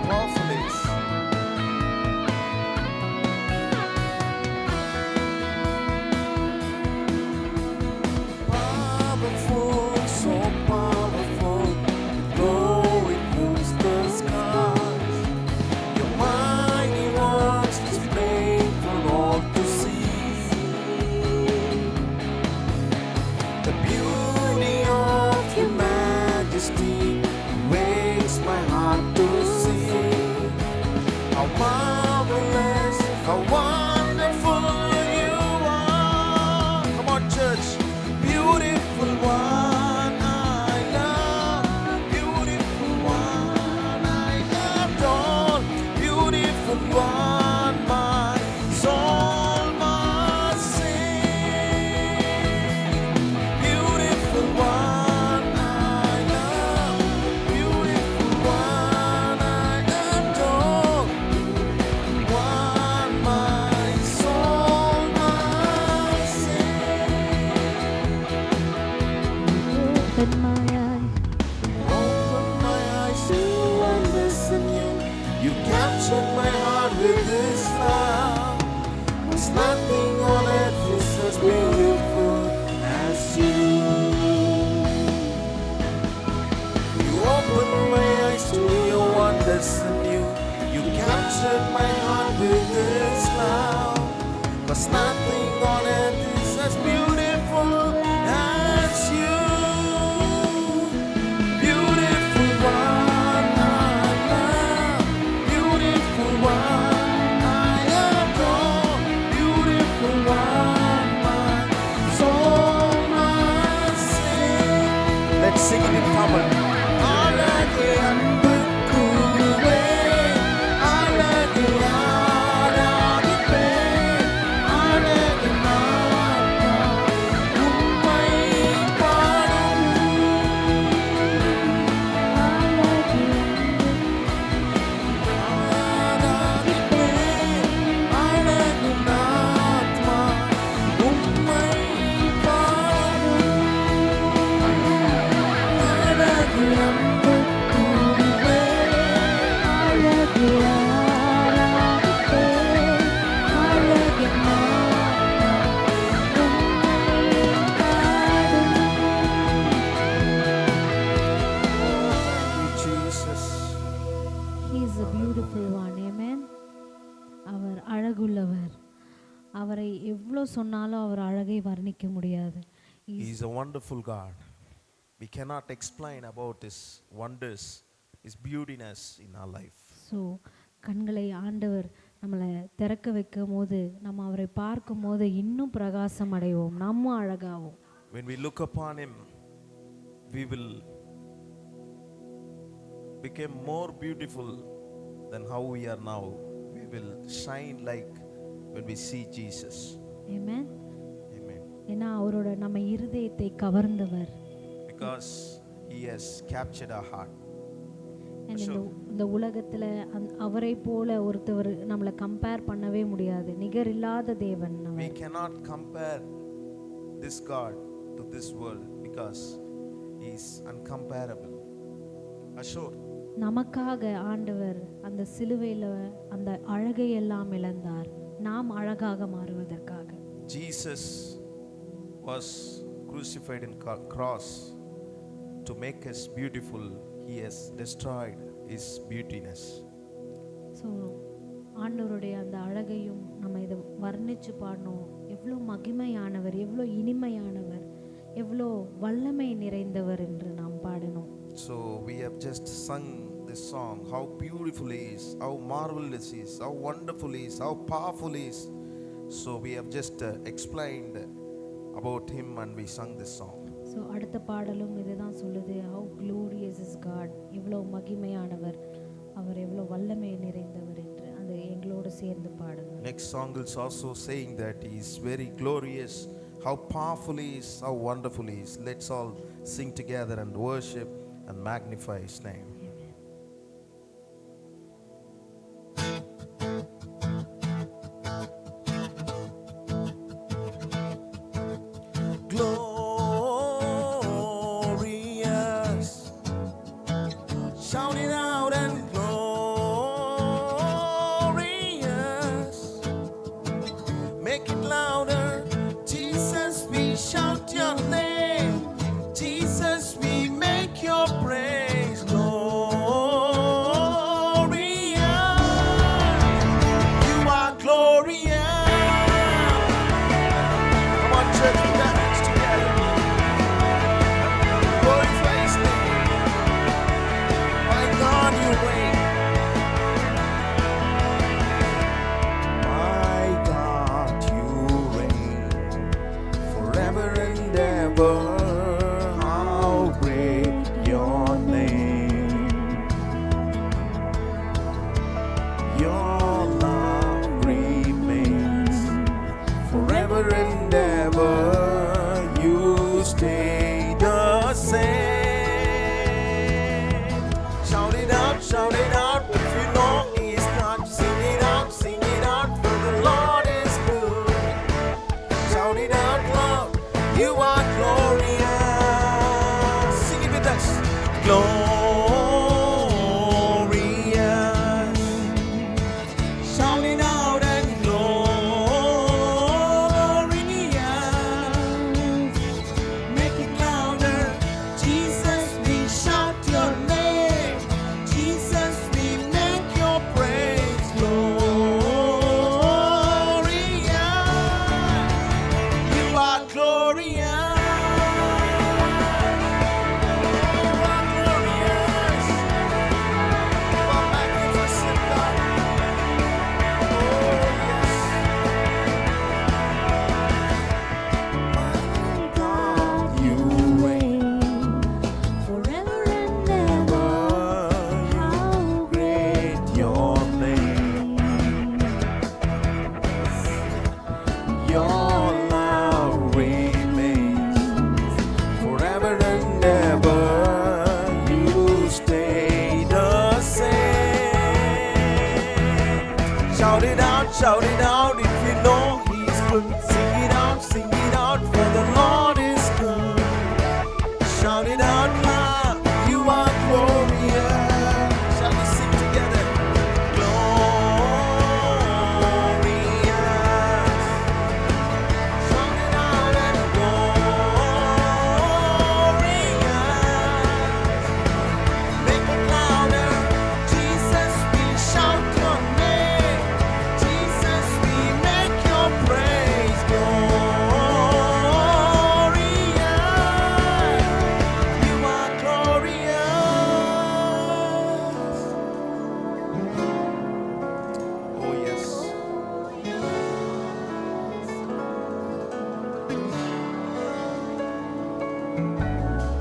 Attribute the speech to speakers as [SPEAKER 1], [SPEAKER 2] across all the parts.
[SPEAKER 1] powerful is. Powerful, so powerful, though it fills the skies. Your mighty works displayed for all to see. The beauty of your majesty wakes my heart to see. How marvelous, how wonderful you are. Come on, church. Beautiful one I love, beautiful one I adore, beautiful one my soul must sing. Beautiful one I love, beautiful one I adore, one my soul must sing.
[SPEAKER 2] Open my eyes.
[SPEAKER 1] Open my eyes to understand you. You captured my heart with this love. There's nothing on earth is as beautiful as you. You opened my eyes to your wonders anew. You captured my heart with this love. There's nothing on earth is as beautiful as you. Beautiful one I love, beautiful one I adore, beautiful one my soul must sing. Let's sing it in common. அழகே அன்பு கூறுவே, அழகே ஆராதிப்பே, அழகு நாட்கள் உம்மை பாடும். ஆராதிப்பே, அழகு நாட்கள் உம்மை பாடும். அழகு அன்பு கூறுவே,
[SPEAKER 2] அழகு ஆராதிப்பே, அழகு நாட்கள் உம்மை பாடும்.
[SPEAKER 1] Jesus.
[SPEAKER 2] He is a beautiful one. Amen. அவர் அழகுள்ளவர். அவரை எவ்வளோ சொன்னாலும் அவர் அழகை வர்ணிக்க முடியாது.
[SPEAKER 1] He is a wonderful God. We cannot explain about His wonders, His beautiness in our life.
[SPEAKER 2] So கண்களை ஆண்டவர் நம்மளை திறக்க வைக்கும் போது நம்ம அவரை பார்க்கும் போது இன்னும் பிரகாசம் அடைவோம், நம்ம அழகாவோம்.
[SPEAKER 1] When we look upon Him, we will become more beautiful than how we are now. We will shine like when we see Jesus.
[SPEAKER 2] Amen.
[SPEAKER 1] Amen.
[SPEAKER 2] ஏன்னா அவரோட நம்ம இருதயத்தை கவர்ந்தவர்.
[SPEAKER 1] Because He has captured our heart.
[SPEAKER 2] And இந்த உலகத்துல அவரை போல ஒருத்தவர் நம்மளை கம்பேர் பண்ணவே முடியாது. நிகர் இல்லாத தேவன்
[SPEAKER 1] We
[SPEAKER 2] our.
[SPEAKER 1] cannot compare this God to this world because He is uncomparable. Assure.
[SPEAKER 2] நமக்காக ஆண்டவர் அந்த சிலுவையில அந்த அழகை எல்லாம் இழந்தார், நாம் அழகாக மாறுவதற்காக.
[SPEAKER 1] Jesus was crucified in cross to make us beautiful. He has destroyed His beautiness.
[SPEAKER 2] So ஆண்டவருடைய அந்த அழகையும் நம்ம இதை வர்ணிச்சு பாடணும். எவ்வளோ மகிமையானவர், எவ்வளோ இனிமையானவர், எவ்வளோ வல்லமை நிறைந்தவர் என்று நாம் பாடணும்.
[SPEAKER 1] So we have just sung this song, how beautiful He is, how marvelous He is, how wonderful He is, how powerful He is. So we have just explained about Him and we sung this song.
[SPEAKER 2] So அடுத்த பாடலும் இதுதான் சொல்லுது, how glorious is God, எவ்வளோ மகிமையானவர், அவர் எவ்வளோ வல்லமை நிறைந்தவர் என்று அந்த எங்களோடு சேர்ந்து பாடுங்க.
[SPEAKER 1] Next song is also saying that He is very glorious, how powerful He is, how wonderful He is. Let's all sing together and worship and magnify His name. Glorious, shout it out and glorious. never. How great your name. Your love remains forever and ever. You stay the same. Shout it out if you know He's God. Sing it out, for the Lord is good. Shout it out loud, you are glorious. Sing it with us. Glorious. Shout it out and glorious. Make it louder. Jesus, we shout your name. Jesus, we make your praise glorious. You are glorious. You are glorious. You are magnificent, God. Oh, yes. My God, you reign
[SPEAKER 2] forever and ever.
[SPEAKER 1] How great your name. Your love remains forever and ever. You stay the same. Shout it out if you know He's good. Sing it out, for the Lord is good. Shout it out loud, you are glorious. Shall we sing together? Glorious. Shout it out and glorious. Make it louder. Jesus, we shout your name. Jesus, we make your praise glorious. You are glorious. Oh, yes.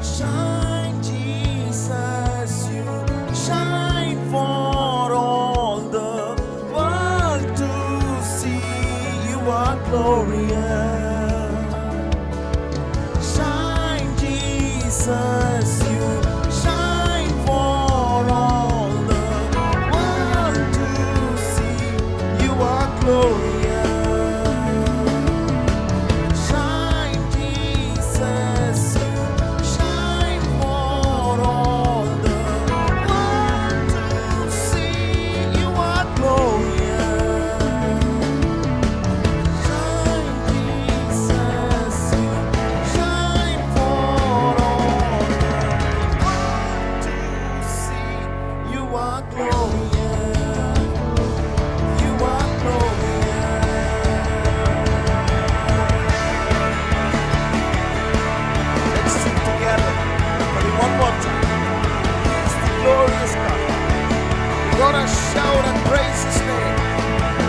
[SPEAKER 1] Shine, Jesus, you shine for all the world to see. You are glorious. Shine, Jesus, you shine for all the world to see. You are glorious. Shine, Jesus, you shine for all the world to see. You are glorious. Shine, Jesus, you shine for all the world to see. You are glorious. You are glorious. Let's sing together. But one more time. He's the glorious God. We're gonna shout and praise His name.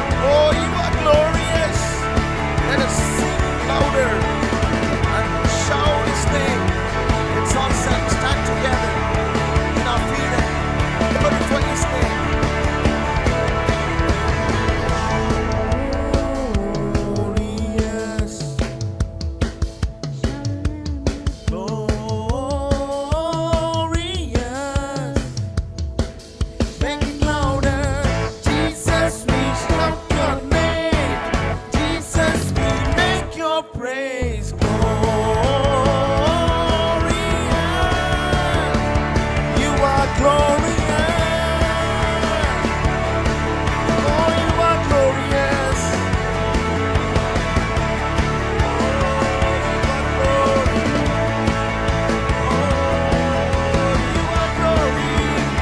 [SPEAKER 1] Oh, you are glorious. Let us sing louder and shout His name. Let's all stand together in our feet and glorify His name. Glorious. Glorious. Make it louder. Jesus, we shout your name. Jesus, we make your praise glorious. You are glorious. Oh, you are glorious.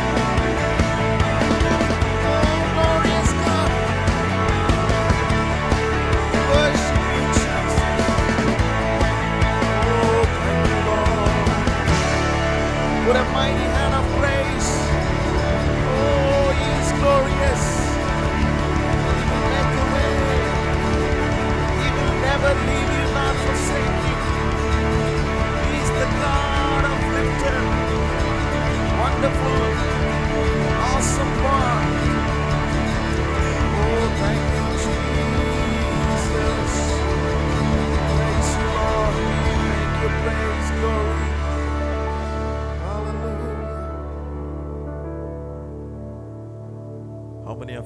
[SPEAKER 1] Glorious God. Worship you, Jesus. Oh, thank you, Lord. What a mighty hand of praise. Oh, He is glorious. He will make a way. He will never leave you nor forsake you.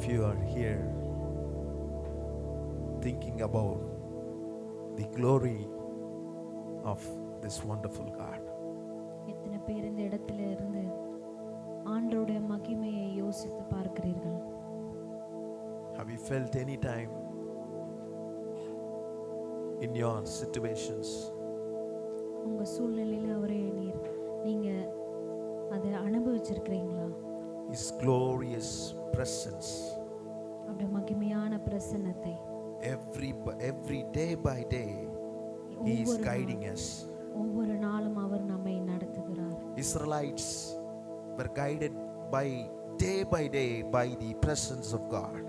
[SPEAKER 1] of you are here thinking about the glory of this wonderful God?
[SPEAKER 2] எத்தனை பேர் இந்த இடத்துல இருந்து ஆண்டவருடைய மகிமையை யோசித்து பார்க்கிறீர்கள்?
[SPEAKER 1] Have you felt any time in your situations
[SPEAKER 2] உங்க சூழ்நிலையில அவரே நீங்க அதை அனுபவிச்சிருக்கிறீங்களா?
[SPEAKER 1] His glorious presence
[SPEAKER 2] அவருடைய மகிமையான பிரசன்னத்தை
[SPEAKER 1] every day by day He is guiding us.
[SPEAKER 2] ஒவ்வொரு நாளும் அவர் நம்மை நடத்துகிறார்.
[SPEAKER 1] Israelites were guided by day by the presence of God.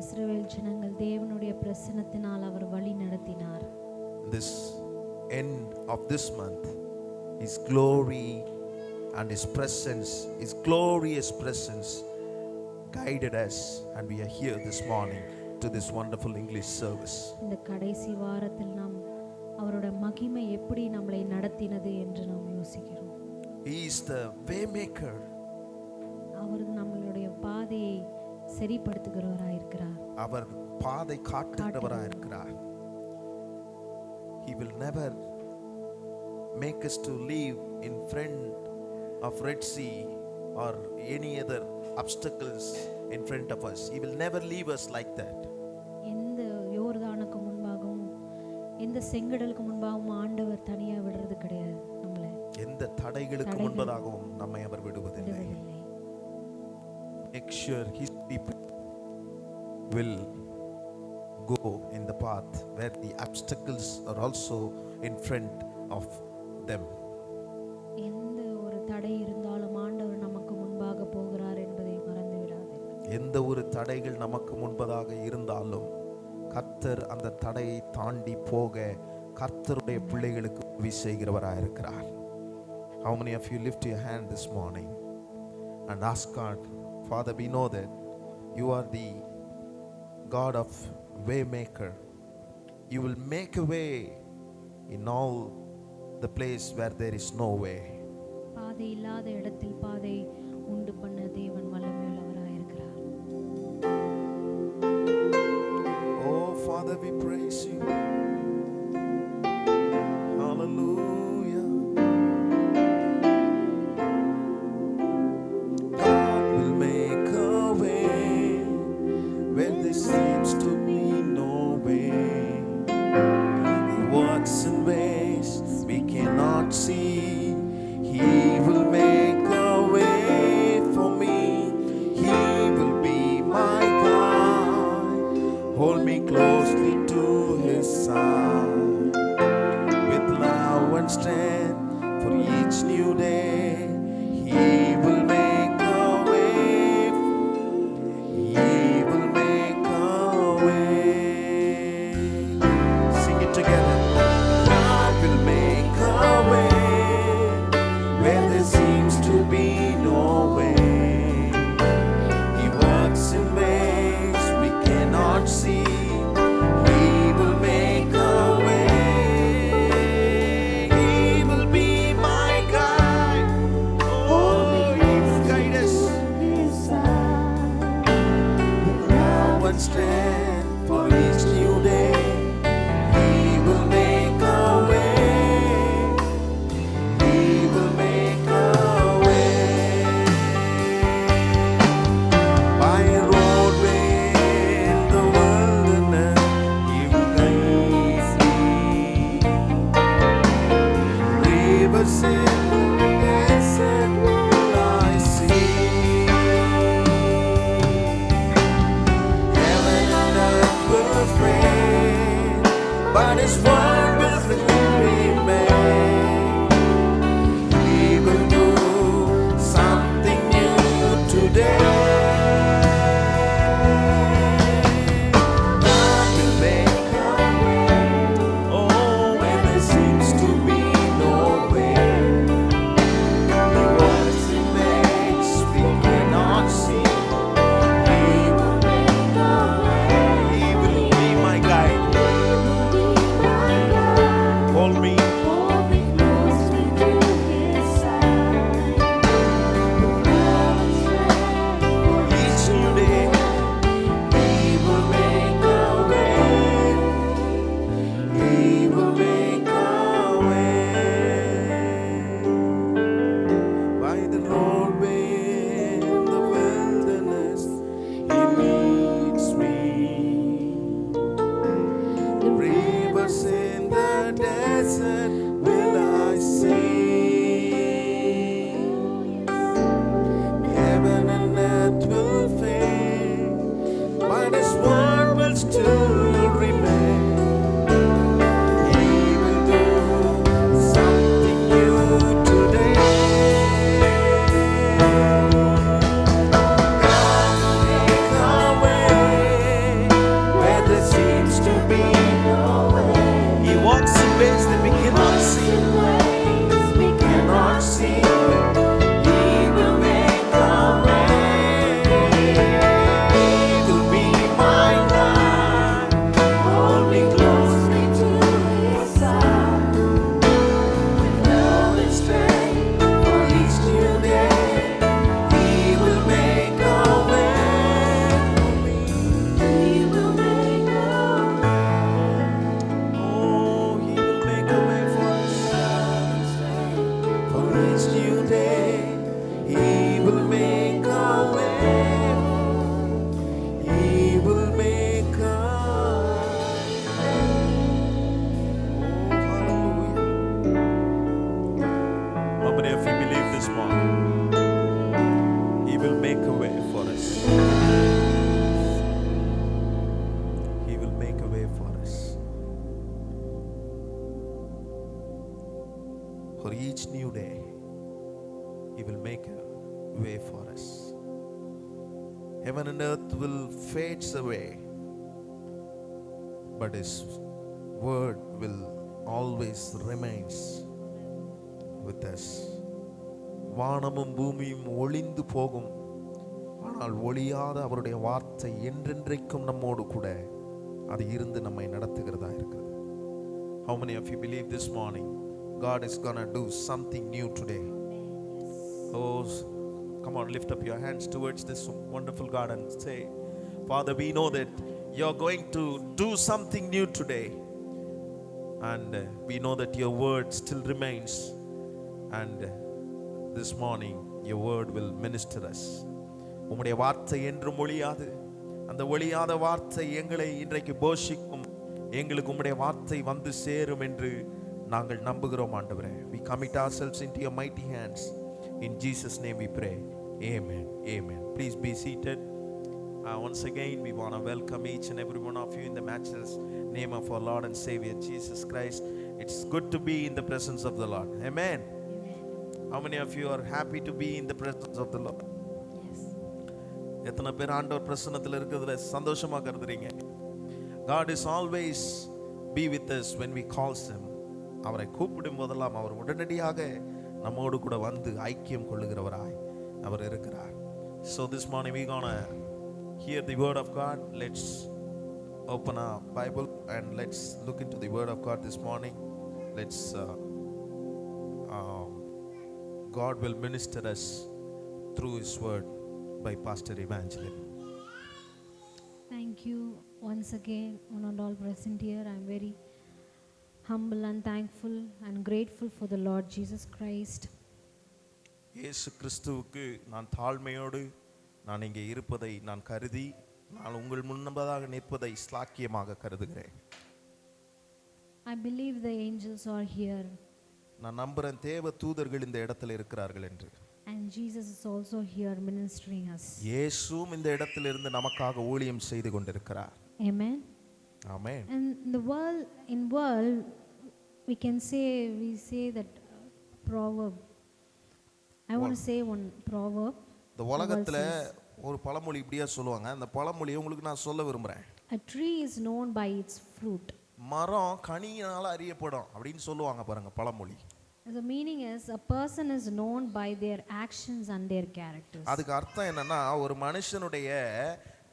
[SPEAKER 2] இஸ்ரவேல் ஜனங்கள் தேவனுடைய பிரசன்னத்தினால் அவர் வழி நடத்தினார்.
[SPEAKER 1] This end of this month, His glory and His presence, His glorious presence guided us, and we are here this morning to this wonderful English service.
[SPEAKER 2] இந்த கடைசி வாரத்தில் நாம் அவருடைய மகிமை எப்படி நம்மை நடத்தினது என்று நாம் யோசிக்கிறோம்.
[SPEAKER 1] He is the way maker.
[SPEAKER 2] அவர் நம்மளுடைய பாதையை சரிப்படுத்துகிறவராய் இருக்கிறார்.
[SPEAKER 1] அவர் பாதை காட்டுகிறவராய் இருக்கிறார். He will never make us to live in front of Red Sea or any other obstacles in front of us. He will never leave us like that.
[SPEAKER 2] எந்த யோர்தானுக்கு முன்பாகவும் எந்த செங்கடலுக்கு முன்பாகவும் ஆண்டவர் தனியா விடுறது கிடையாது. நம்மளை
[SPEAKER 1] எந்த தடைகளுக்கு முன்பதாகவும் நம்மை அவர் விடுவதில்லை. Make sure His people will go in the path where the obstacles are also in front of them.
[SPEAKER 2] எந்த ஒரு தடை இருந்தாலும் ஆண்டவர் நமக்கு முன்பாக போகிறார் என்பதை மறந்து விடாதீர்கள்.
[SPEAKER 1] எந்த ஒரு தடைகள் நமக்கு முன்பதாக இருந்தாலும் கர்த்தர் அந்த தடையை தாண்டி போக கர்த்தருடைய பிள்ளைகளுக்கு உதவி செய்கிறவராக இருக்கிறார். How many of you lift your hand this morning and ask God, Father, we know that you are the God of way maker. You will make a way in all the place where there is no way.
[SPEAKER 2] பாதை இல்லாத இடத்தில் பாதை உண்டு பண்ண தேவன் வல்லமையுள்ளவராய் இருக்கிறார்.
[SPEAKER 1] Oh Father, we praise you. Hallelujah. God will make a way where there seems to be no way. He works in ways we cannot see. He will make a way for me. He will be my guide. Hold me closely to His side. With love and strength for each new day, He will make a way. He will make a way. Sing it together. God will make a way where there seems to be no way. He works in ways we cannot see. He will make a way. He will be my guide. Oh, He will guide us. Love and strength for each new day. He will make a way. He will make a way. By a roadway in the wilderness, He will guide me. Rivers in the desert will I see. Heaven and earth will fade, but His word will remain. He will do something new today. God will make a way, oh, when there seems to be no way. desert will I sing. Heaven and earth will fade, but His word will still remain. He will do something new today. God will make a way where there seems to be no way. He walks in ways that we cannot see. Cannot see. He will make a way. He will be my God. Hold me closely to His side. With love and strength for each new day. He will make a way for me. He will make a way. Oh, He will make a way for us. For each new day, He will make a way. He will make a way. Oh, hallelujah. How many of you believe this morning? He will make a way for us. He will make a way for us. For each new day, He will make a way for us. Heaven and earth will fade away, but His word will always remains with us. வானமும் பூமியும் ஒளிந்து போகும், ஆனால் ஒளியாத அவருடைய வார்த்தை என்றென்றைக்கும் நம்மோடு கூட அது இருந்து நம்மை நடத்துகிறதா இருக்கிறது. How many of you believe this morning God is gonna do something new today? Oh, come on, lift up your hands towards this wonderful God and say, Father, we know that you're going to do something new today, and we know that your word still remains, and this morning your word will minister us. உம்முடைய வார்த்தை என்றும் ஒளியாது, அந்த ஒளியாத வார்த்தை எங்களை இன்றைக்கு போஷிக்கும், எங்களுக்கு உம்முடைய வார்த்தை வந்து சேரும் என்று நாங்கள் நம்புகிறோம் ஆண்டவரே. We commit ourselves into your mighty hands. In Jesus' name we pray. Amen. Amen. Please be seated. Once again, we want to welcome each and every one of you in the matchless name of our Lord and Savior Jesus Christ. It's good to be in the presence of the Lord. Amen. How many of you are happy to be in the presence of the Lord?
[SPEAKER 2] Yes.
[SPEAKER 1] எத்தனை பேர் ஆண்டவர் பிரசன்னத்தில் இருக்கிறதுல சந்தோஷமா கருதுறீங்க? God is always be with us when we calls Him. அவரை கூப்பிடும் போதெல்லாம் அவர் உடனடியாக நம்மோடு கூட வந்து ஐக்கியம் கொள்ளுகிறவராய் அவர் இருக்கிறார். So this morning we gonna hear the word of God. Let's open our Bible and let's look into the word of God this morning. Let's God will minister us through His word by Pastor Evangeline.
[SPEAKER 2] Thank you once again, one and all present here. I'm very humble and thankful and grateful for the Lord Jesus Christ.
[SPEAKER 1] இயேசு கிறிஸ்துவுக்கு நான் தாழ்மையோடு நான் இங்கே இருப்பதை நான் கருதி நான் உங்கள் முன்னதாக நிற்பதை ஸ்லாக்கியமாக கருதுகிறேன்.
[SPEAKER 2] I believe the angels are here.
[SPEAKER 1] நான் நம்புறேன் தேவ தூதர்கள் இந்த இடத்துல இருக்கிறார்கள் என்று.
[SPEAKER 2] And Jesus is also here ministering us.
[SPEAKER 1] இயேசுவும் இந்த இடத்திலிருந்து நமக்காக ஊழியம் செய்து கொண்டிருக்கிறார்.
[SPEAKER 2] Amen.
[SPEAKER 1] Amen.
[SPEAKER 2] And in world we say that proverb. I want to say one proverb.
[SPEAKER 1] இந்த உலகத்துல ஒரு பழமொழி இப்படியா சொல்லுவாங்க. அந்த பழமொழியை உங்களுக்கு நான் சொல்ல விரும்புறேன்.
[SPEAKER 2] A tree is known by its fruit.
[SPEAKER 1] மரம் கனியினால அறியப்படும் அப்படின்னு சொல்லுவாங்க பாருங்க பழமொழி.
[SPEAKER 2] The meaning is a person is known by their actions and their characters.
[SPEAKER 1] அதுக்கு அர்த்தம் என்னன்னா ஒரு மனுஷனுடைய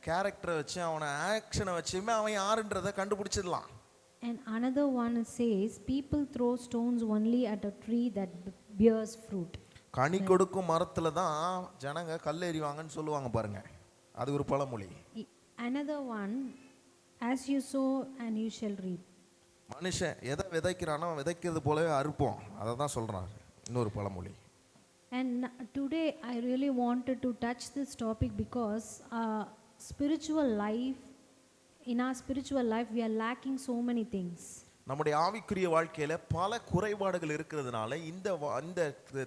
[SPEAKER 1] கேரக்டரை வச்சு அவன ஆக்ஷனை வச்சுமே அவன் யாருன்றதை கண்டுபிடிச்சிடலாம்.
[SPEAKER 2] And another one says people throw stones only at a tree that bears fruit.
[SPEAKER 1] கனி கொடுக்கும் மரத்துல தான் ஜனங்க கல் எறிவாங்கன்னு சொல்லுவாங்க பாருங்க. அது ஒரு பழமொழி.
[SPEAKER 2] Another one, as you sow and you shall reap.
[SPEAKER 1] மனுஷன் எதை விதைக்கிறானோ விதைக்கிறது போலவே அறுப்போம். அதை தான் சொல்றாரு இன்னொரு பழமொழி.
[SPEAKER 2] And today I really wanted to touch this topic because in our spiritual life we are lacking so many things.
[SPEAKER 1] நம்முடைய ஆவிக்குரிய வாழ்க்கையில பல குறைபாடுகள் இருக்கிறதுனால இந்த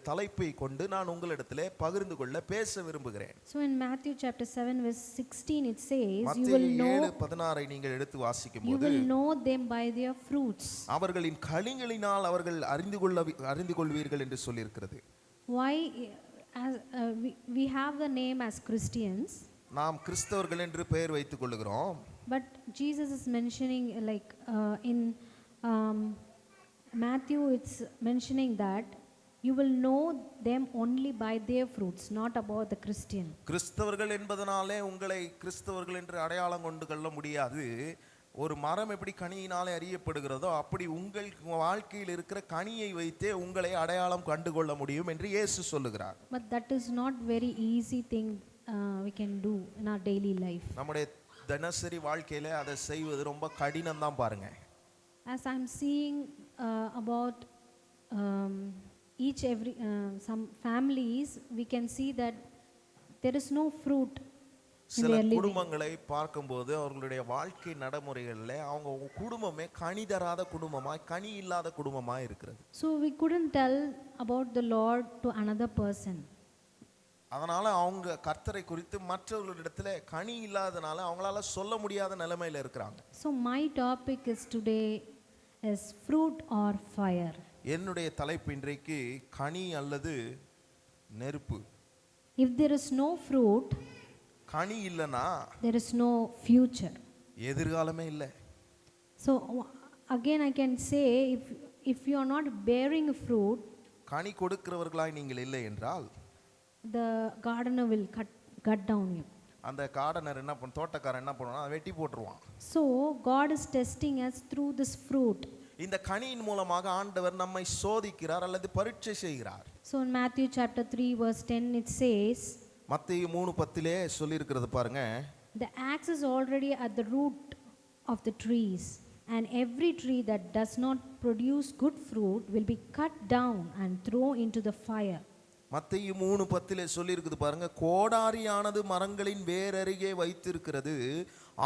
[SPEAKER 1] தலைப்பை கொண்டு நான் உங்களிடத்திலே பகிர்ந்து கொள்ள பேச விரும்புகிறேன்.
[SPEAKER 2] So in Matthew chapter 7 verse 16 it says,
[SPEAKER 1] மத்தேயு 7:16 நீங்கள் எடுத்து வாசிக்கும்போது,
[SPEAKER 2] you will know them by their fruits.
[SPEAKER 1] அவர்களின் கனிகளினால் அவர்கள் அறிந்து கொள்வீர்கள் என்று சொல்லி இருக்கிறது.
[SPEAKER 2] Why as we have the name as Christians,
[SPEAKER 1] நாம் கிறிஸ்தவர்கள் என்று பெயர் வைத்துக் கொள்கிறோம்.
[SPEAKER 2] but Jesus is mentioning like in Matthew it's mentioning that you will know them only by their fruits, not about the Christian.
[SPEAKER 1] கிறிஸ்தவர்கள் என்பதனாலே உங்களை கிறிஸ்தவர்கள் என்று அடையாளம் கொண்டு கொள்ள முடியாது. ஒரு மரம் எப்படி கனியினாலே அறியப்படுகிறதோ அப்படி உங்கள் வாழ்க்கையில் இருக்கிற கனியை வைத்தே உங்களை அடையாளம் கண்டுகொள்ள முடியும் என்று இயேசு சொல்லுகிறார்.
[SPEAKER 2] But that is not very easy thing we can do in our daily life.
[SPEAKER 1] நம்முடைய தினசரி வாழ்க்கையில அதை செய்வது ரொம்ப கடினம் தான் பாருங்க.
[SPEAKER 2] As I'm seeing about some families, we can see that there is no fruit in
[SPEAKER 1] சில
[SPEAKER 2] their living.
[SPEAKER 1] குடும்பங்களை பார்க்கும்போது அவர்களுடைய வாழ்க்கை நடைமுறைகளில் அவங்க குடும்பமே கனி தராத குடும்பமாய் கனி இல்லாத குடும்பமாய் இருக்கிறது.
[SPEAKER 2] So we couldn't tell about the Lord to another person.
[SPEAKER 1] அதனால அவங்க கர்த்தரை குறித்து மற்றவர்களிடத்துல கனி இல்லாதனால அவங்களால சொல்ல முடியாத நிலைமையில இருக்கிறாங்க.
[SPEAKER 2] So my topic is today is fruit or fire.
[SPEAKER 1] என்னுடைய தலைப்பு இன்றைக்கு கனி அல்லது நெருப்பு.
[SPEAKER 2] If there is no fruit,
[SPEAKER 1] கனி இல்லனா
[SPEAKER 2] there is no future.
[SPEAKER 1] எதிர்காலமே இல்லை.
[SPEAKER 2] So again I can say, if you are not bearing fruit,
[SPEAKER 1] கனி கொடுக்கிறவர்களாய் நீங்கள் இல்லை என்றால்
[SPEAKER 2] the gardener will cut down you.
[SPEAKER 1] அந்த கார்டனர் என்ன பண்ண தோட்டக்காரன் என்ன பண்ணுவானா வெட்டி போட்டுருவான்.
[SPEAKER 2] So God is testing us through this fruit.
[SPEAKER 1] இந்த கனியின் மூலமாக ஆண்டவர் நம்மை சோதிக்கிறார் அல்லது பரீட்சை செய்கிறார்.
[SPEAKER 2] So in Matthew chapter 3 verse 10 it says,
[SPEAKER 1] மத்தேயு 3:10 சொல்லி இருக்கிறது பாருங்க,
[SPEAKER 2] the axe is already at the root of the trees, and every tree that does not produce good fruit will be cut down and thrown into the fire.
[SPEAKER 1] மத்தேயு 3:10 சொல்லி இருக்குது பாருங்க, கோடாரியானது மரங்களின் வேரருகே வைத்திருக்கிறது,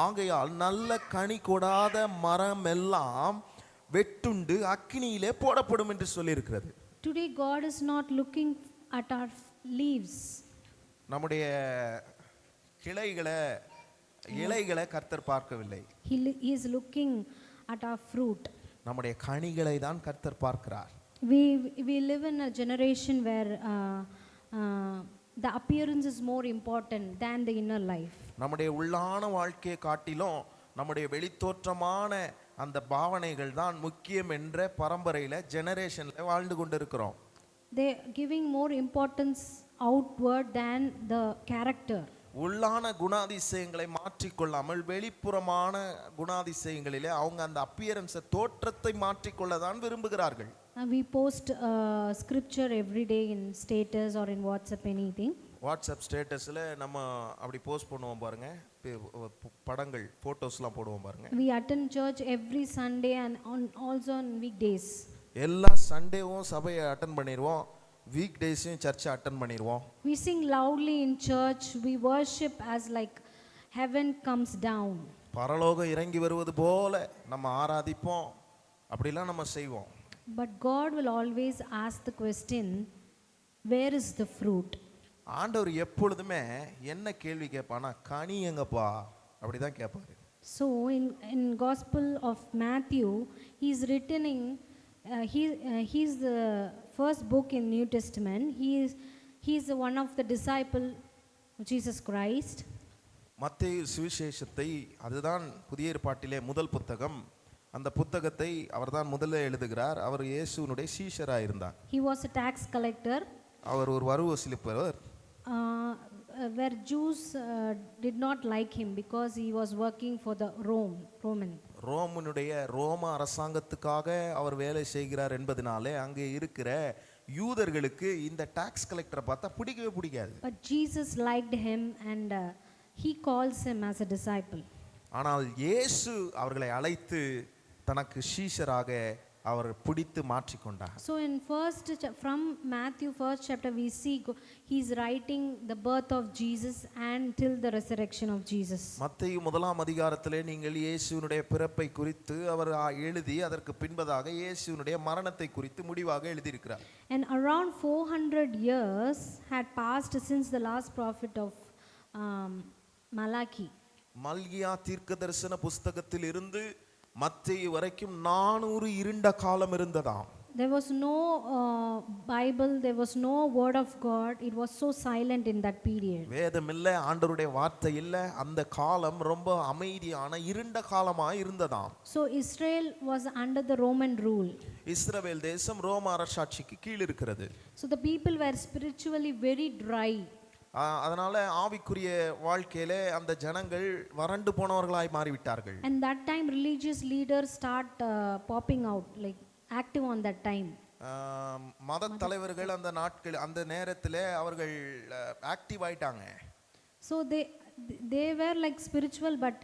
[SPEAKER 1] ஆகையால் நல்ல கனி கொடாத மரம் எல்லாம் வெட்டுண்டு அக்கினியிலே போடப்படும் என்று சொல்லி இருக்கிறது.
[SPEAKER 2] Today God is not looking at our leaves.
[SPEAKER 1] நம்முடைய இலைகளை கர்த்தர் பார்க்கவில்லை.
[SPEAKER 2] He is looking at our fruit.
[SPEAKER 1] நம்முடைய கனிகளை தான் கர்த்தர் பார்க்கிறார்.
[SPEAKER 2] We live in a generation where the appearance is more important than the inner life.
[SPEAKER 1] நம்முடைய உள்ளான வாழ்க்கையை காட்டிலும் நம்முடைய வெளித்தோற்றமான அந்த பாவனைகள் தான் முக்கியம் என்ற பரம்பரையில ஜெனரேஷன்ல வாழ்ந்து கொண்டிருக்கிறோம்.
[SPEAKER 2] They giving more importance outward than the character.
[SPEAKER 1] உள்ளான குணாதிசயங்களை மாற்றிக்கொள்ளாமல் வெளிப்புறமான குணாதிசயங்களிலே அவங்க அந்த அப்பியரன்ஸ் தோற்றத்தை மாற்றிக்கொள்ள தான் விரும்புகிறார்கள்.
[SPEAKER 2] We post scripture every day in status or in WhatsApp anything.
[SPEAKER 1] WhatsApp ஸ்டேட்டஸ்ல நம்ம அப்படி போஸ்ட் பண்ணுவோம் பாருங்க, படங்கள் போட்டோஸ்லாம் போடுவோம் பாருங்க.
[SPEAKER 2] We attend church every Sunday and also on weekdays.
[SPEAKER 1] எல்லா சண்டேவும் சபையை அட்டெண்ட் பண்ணிடுவோம், வீக் டேஸையும் சர்ச்சை அட்டெண்ட் பண்ணிடுவோம்.
[SPEAKER 2] We sing loudly in church, we worship as like heaven comes down.
[SPEAKER 1] பரலோகம் இறங்கி வருவது போல நம்ம ஆராதிப்போம், அப்படிலாம் நம்ம செய்வோம்.
[SPEAKER 2] But God will always ask the question, where is the fruit?
[SPEAKER 1] ஆண்டவர் எப்பொழுதுமே என்ன கேள்வி கேட்பானா, கனி எங்கப்பா அப்படிதான் கேட்பாரு.
[SPEAKER 2] So in Gospel of Matthew, he's writening, he's the first book in New Testament. He's one of the disciple of Jesus Christ.
[SPEAKER 1] மத்தேயு சுவிசேஷத்தை அதுதான் புதிய ஏற்பாட்டிலே முதல் புத்தகம். அந்த புத்தகத்தை அவர்தான் முதல்ல எழுதுகிறார். அவர் இயேசுவினுடைய சீஷராக இருந்தார்.
[SPEAKER 2] He was a tax collector.
[SPEAKER 1] அவர் ஒரு வரி வசூலிப்பவர்.
[SPEAKER 2] Where Jews did not like him because he was working for the Roman.
[SPEAKER 1] ரோம அரசாங்கத்துக்காக அவர் வேலை செய்கிறார் என்பதனாலே அங்கே இருக்கிற யூதர்களுக்கு இந்த டாக்ஸ் கலெக்டரை பார்த்தா பிடிக்கவே பிடிக்காது.
[SPEAKER 2] But Jesus liked him and he calls him as a disciple.
[SPEAKER 1] ஆனால் இயேசு அவர்களை அழைத்து தனக்கு சீஷராக அவர் பிடித்து மாற்றிக்கொண்டார்.
[SPEAKER 2] So in from Matthew first chapter we see he's writing the birth of Jesus and till the resurrection of Jesus.
[SPEAKER 1] மத்தேயு முதலாம் அதிகாரத்திலே நீங்கள் இயேசுவினுடைய பிறப்பை குறித்து அவர் எழுதி அதற்கு பின்பதாக இயேசுவினுடைய மரணத்தை குறித்து முடிவாக எழுதியிருக்கிறார்.
[SPEAKER 2] And around 400 years had passed since the last prophet of Malachi.
[SPEAKER 1] மல்கியா தீர்க்கதரிசன புஸ்தகத்தில் இருந்து மத்தேயு வரைக்கும் 400 இருண்ட காலம் இருந்ததாம்.
[SPEAKER 2] There was no Bible, there was no word of God. It was so silent in that period.
[SPEAKER 1] வேதம் இல்ல, ஆண்டவருடைய வார்த்தை இல்ல. அந்த காலம் ரொம்ப அமைதியான இருண்ட காலமாய் இருந்ததாம்.
[SPEAKER 2] So Israel was under the Roman rule.
[SPEAKER 1] இஸ்ரவேல் தேசம் ரோம அரசாட்சிக்கு கீழ் இருக்கிறது.
[SPEAKER 2] So the people were spiritually very dry.
[SPEAKER 1] அதனால ஆவிக்குரிய வாழ்க்கையிலே அந்த ஜனங்கள் வறண்டு போனவர்களாய் மாறிவிட்டார்கள்.
[SPEAKER 2] And that time religious leaders start popping out, like active on that time.
[SPEAKER 1] மத தலைவர்கள் அந்த நாட்கள் அந்த நேரத்திலே அவர்கள் ஆக்டிவ் ஆயிட்டாங்க.
[SPEAKER 2] So they were like spiritual, but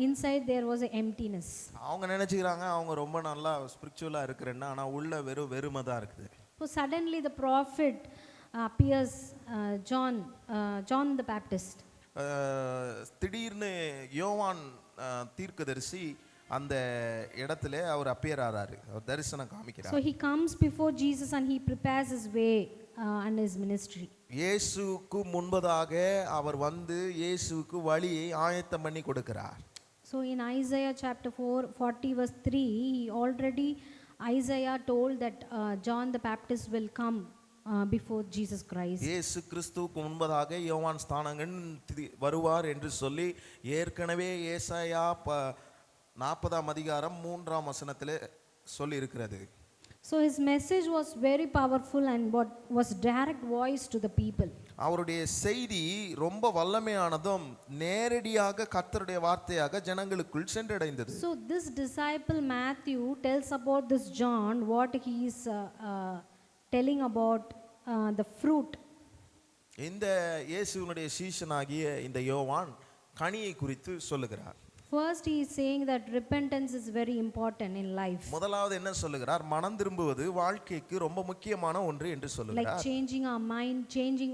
[SPEAKER 2] inside there was a emptiness.
[SPEAKER 1] அவங்க நினைச்சுக்கிறாங்க அவங்க ரொம்ப நல்லா ஸ்பிரிச்சுவலா இருக்கிறேன்னா, ஆனா உள்ள வெறும் வெறுமை தான் இருக்குது.
[SPEAKER 2] So suddenly the prophet appears, John the Baptist.
[SPEAKER 1] திடீர்னு யோவான் தீர்க்கதரிசி அந்த இடத்துல அவர் அப்பியர் ஆறாரு, அவர் தரிசனம் காமிக்கிறார்.
[SPEAKER 2] So he comes before Jesus and he prepares his way and his ministry.
[SPEAKER 1] இயேசுவுக்கு முன்பதாக அவர் வந்து இயேசுவுக்கு வழியை ஆயத்தம் பண்ணி கொடுக்கிறார்.
[SPEAKER 2] So in Isaiah chapter 40 verse 3, Isaiah told that John the Baptist will come before Jesus Christ.
[SPEAKER 1] இயேசு கிறிஸ்துவுக்கு முன்பதாக யோவான் ஸ்நானகன் வருவார் என்று சொல்லி ஏற்கனவே ஏசாயா 40ஆம் அதிகாரம் 3ஆம் வசனத்திலே சொல்லி இருக்கிறது.
[SPEAKER 2] So his message was very powerful and what was direct voice to the people.
[SPEAKER 1] அவருடைய செய்தி ரொம்ப வல்லமையானதும் நேரடியாக கர்த்தருடைய வார்த்தையாக ஜனங்களுக்குள் சென்றடைந்தது.
[SPEAKER 2] So this disciple Matthew tells about this John, what he is telling about the fruit.
[SPEAKER 1] இந்த இயேசுவினுடைய சீஷனாகிய இந்த யோவான் கனியை குறித்து சொல்லுகிறார்.
[SPEAKER 2] First he is saying that repentance is very important in life.
[SPEAKER 1] முதலாவது என்ன சொல்லுகிறார்? மனம் திரும்புவது வாழ்க்கைக்கு ரொம்ப முக்கியமான ஒன்று என்று சொல்லுகிறார்.
[SPEAKER 2] Like changing our mind, changing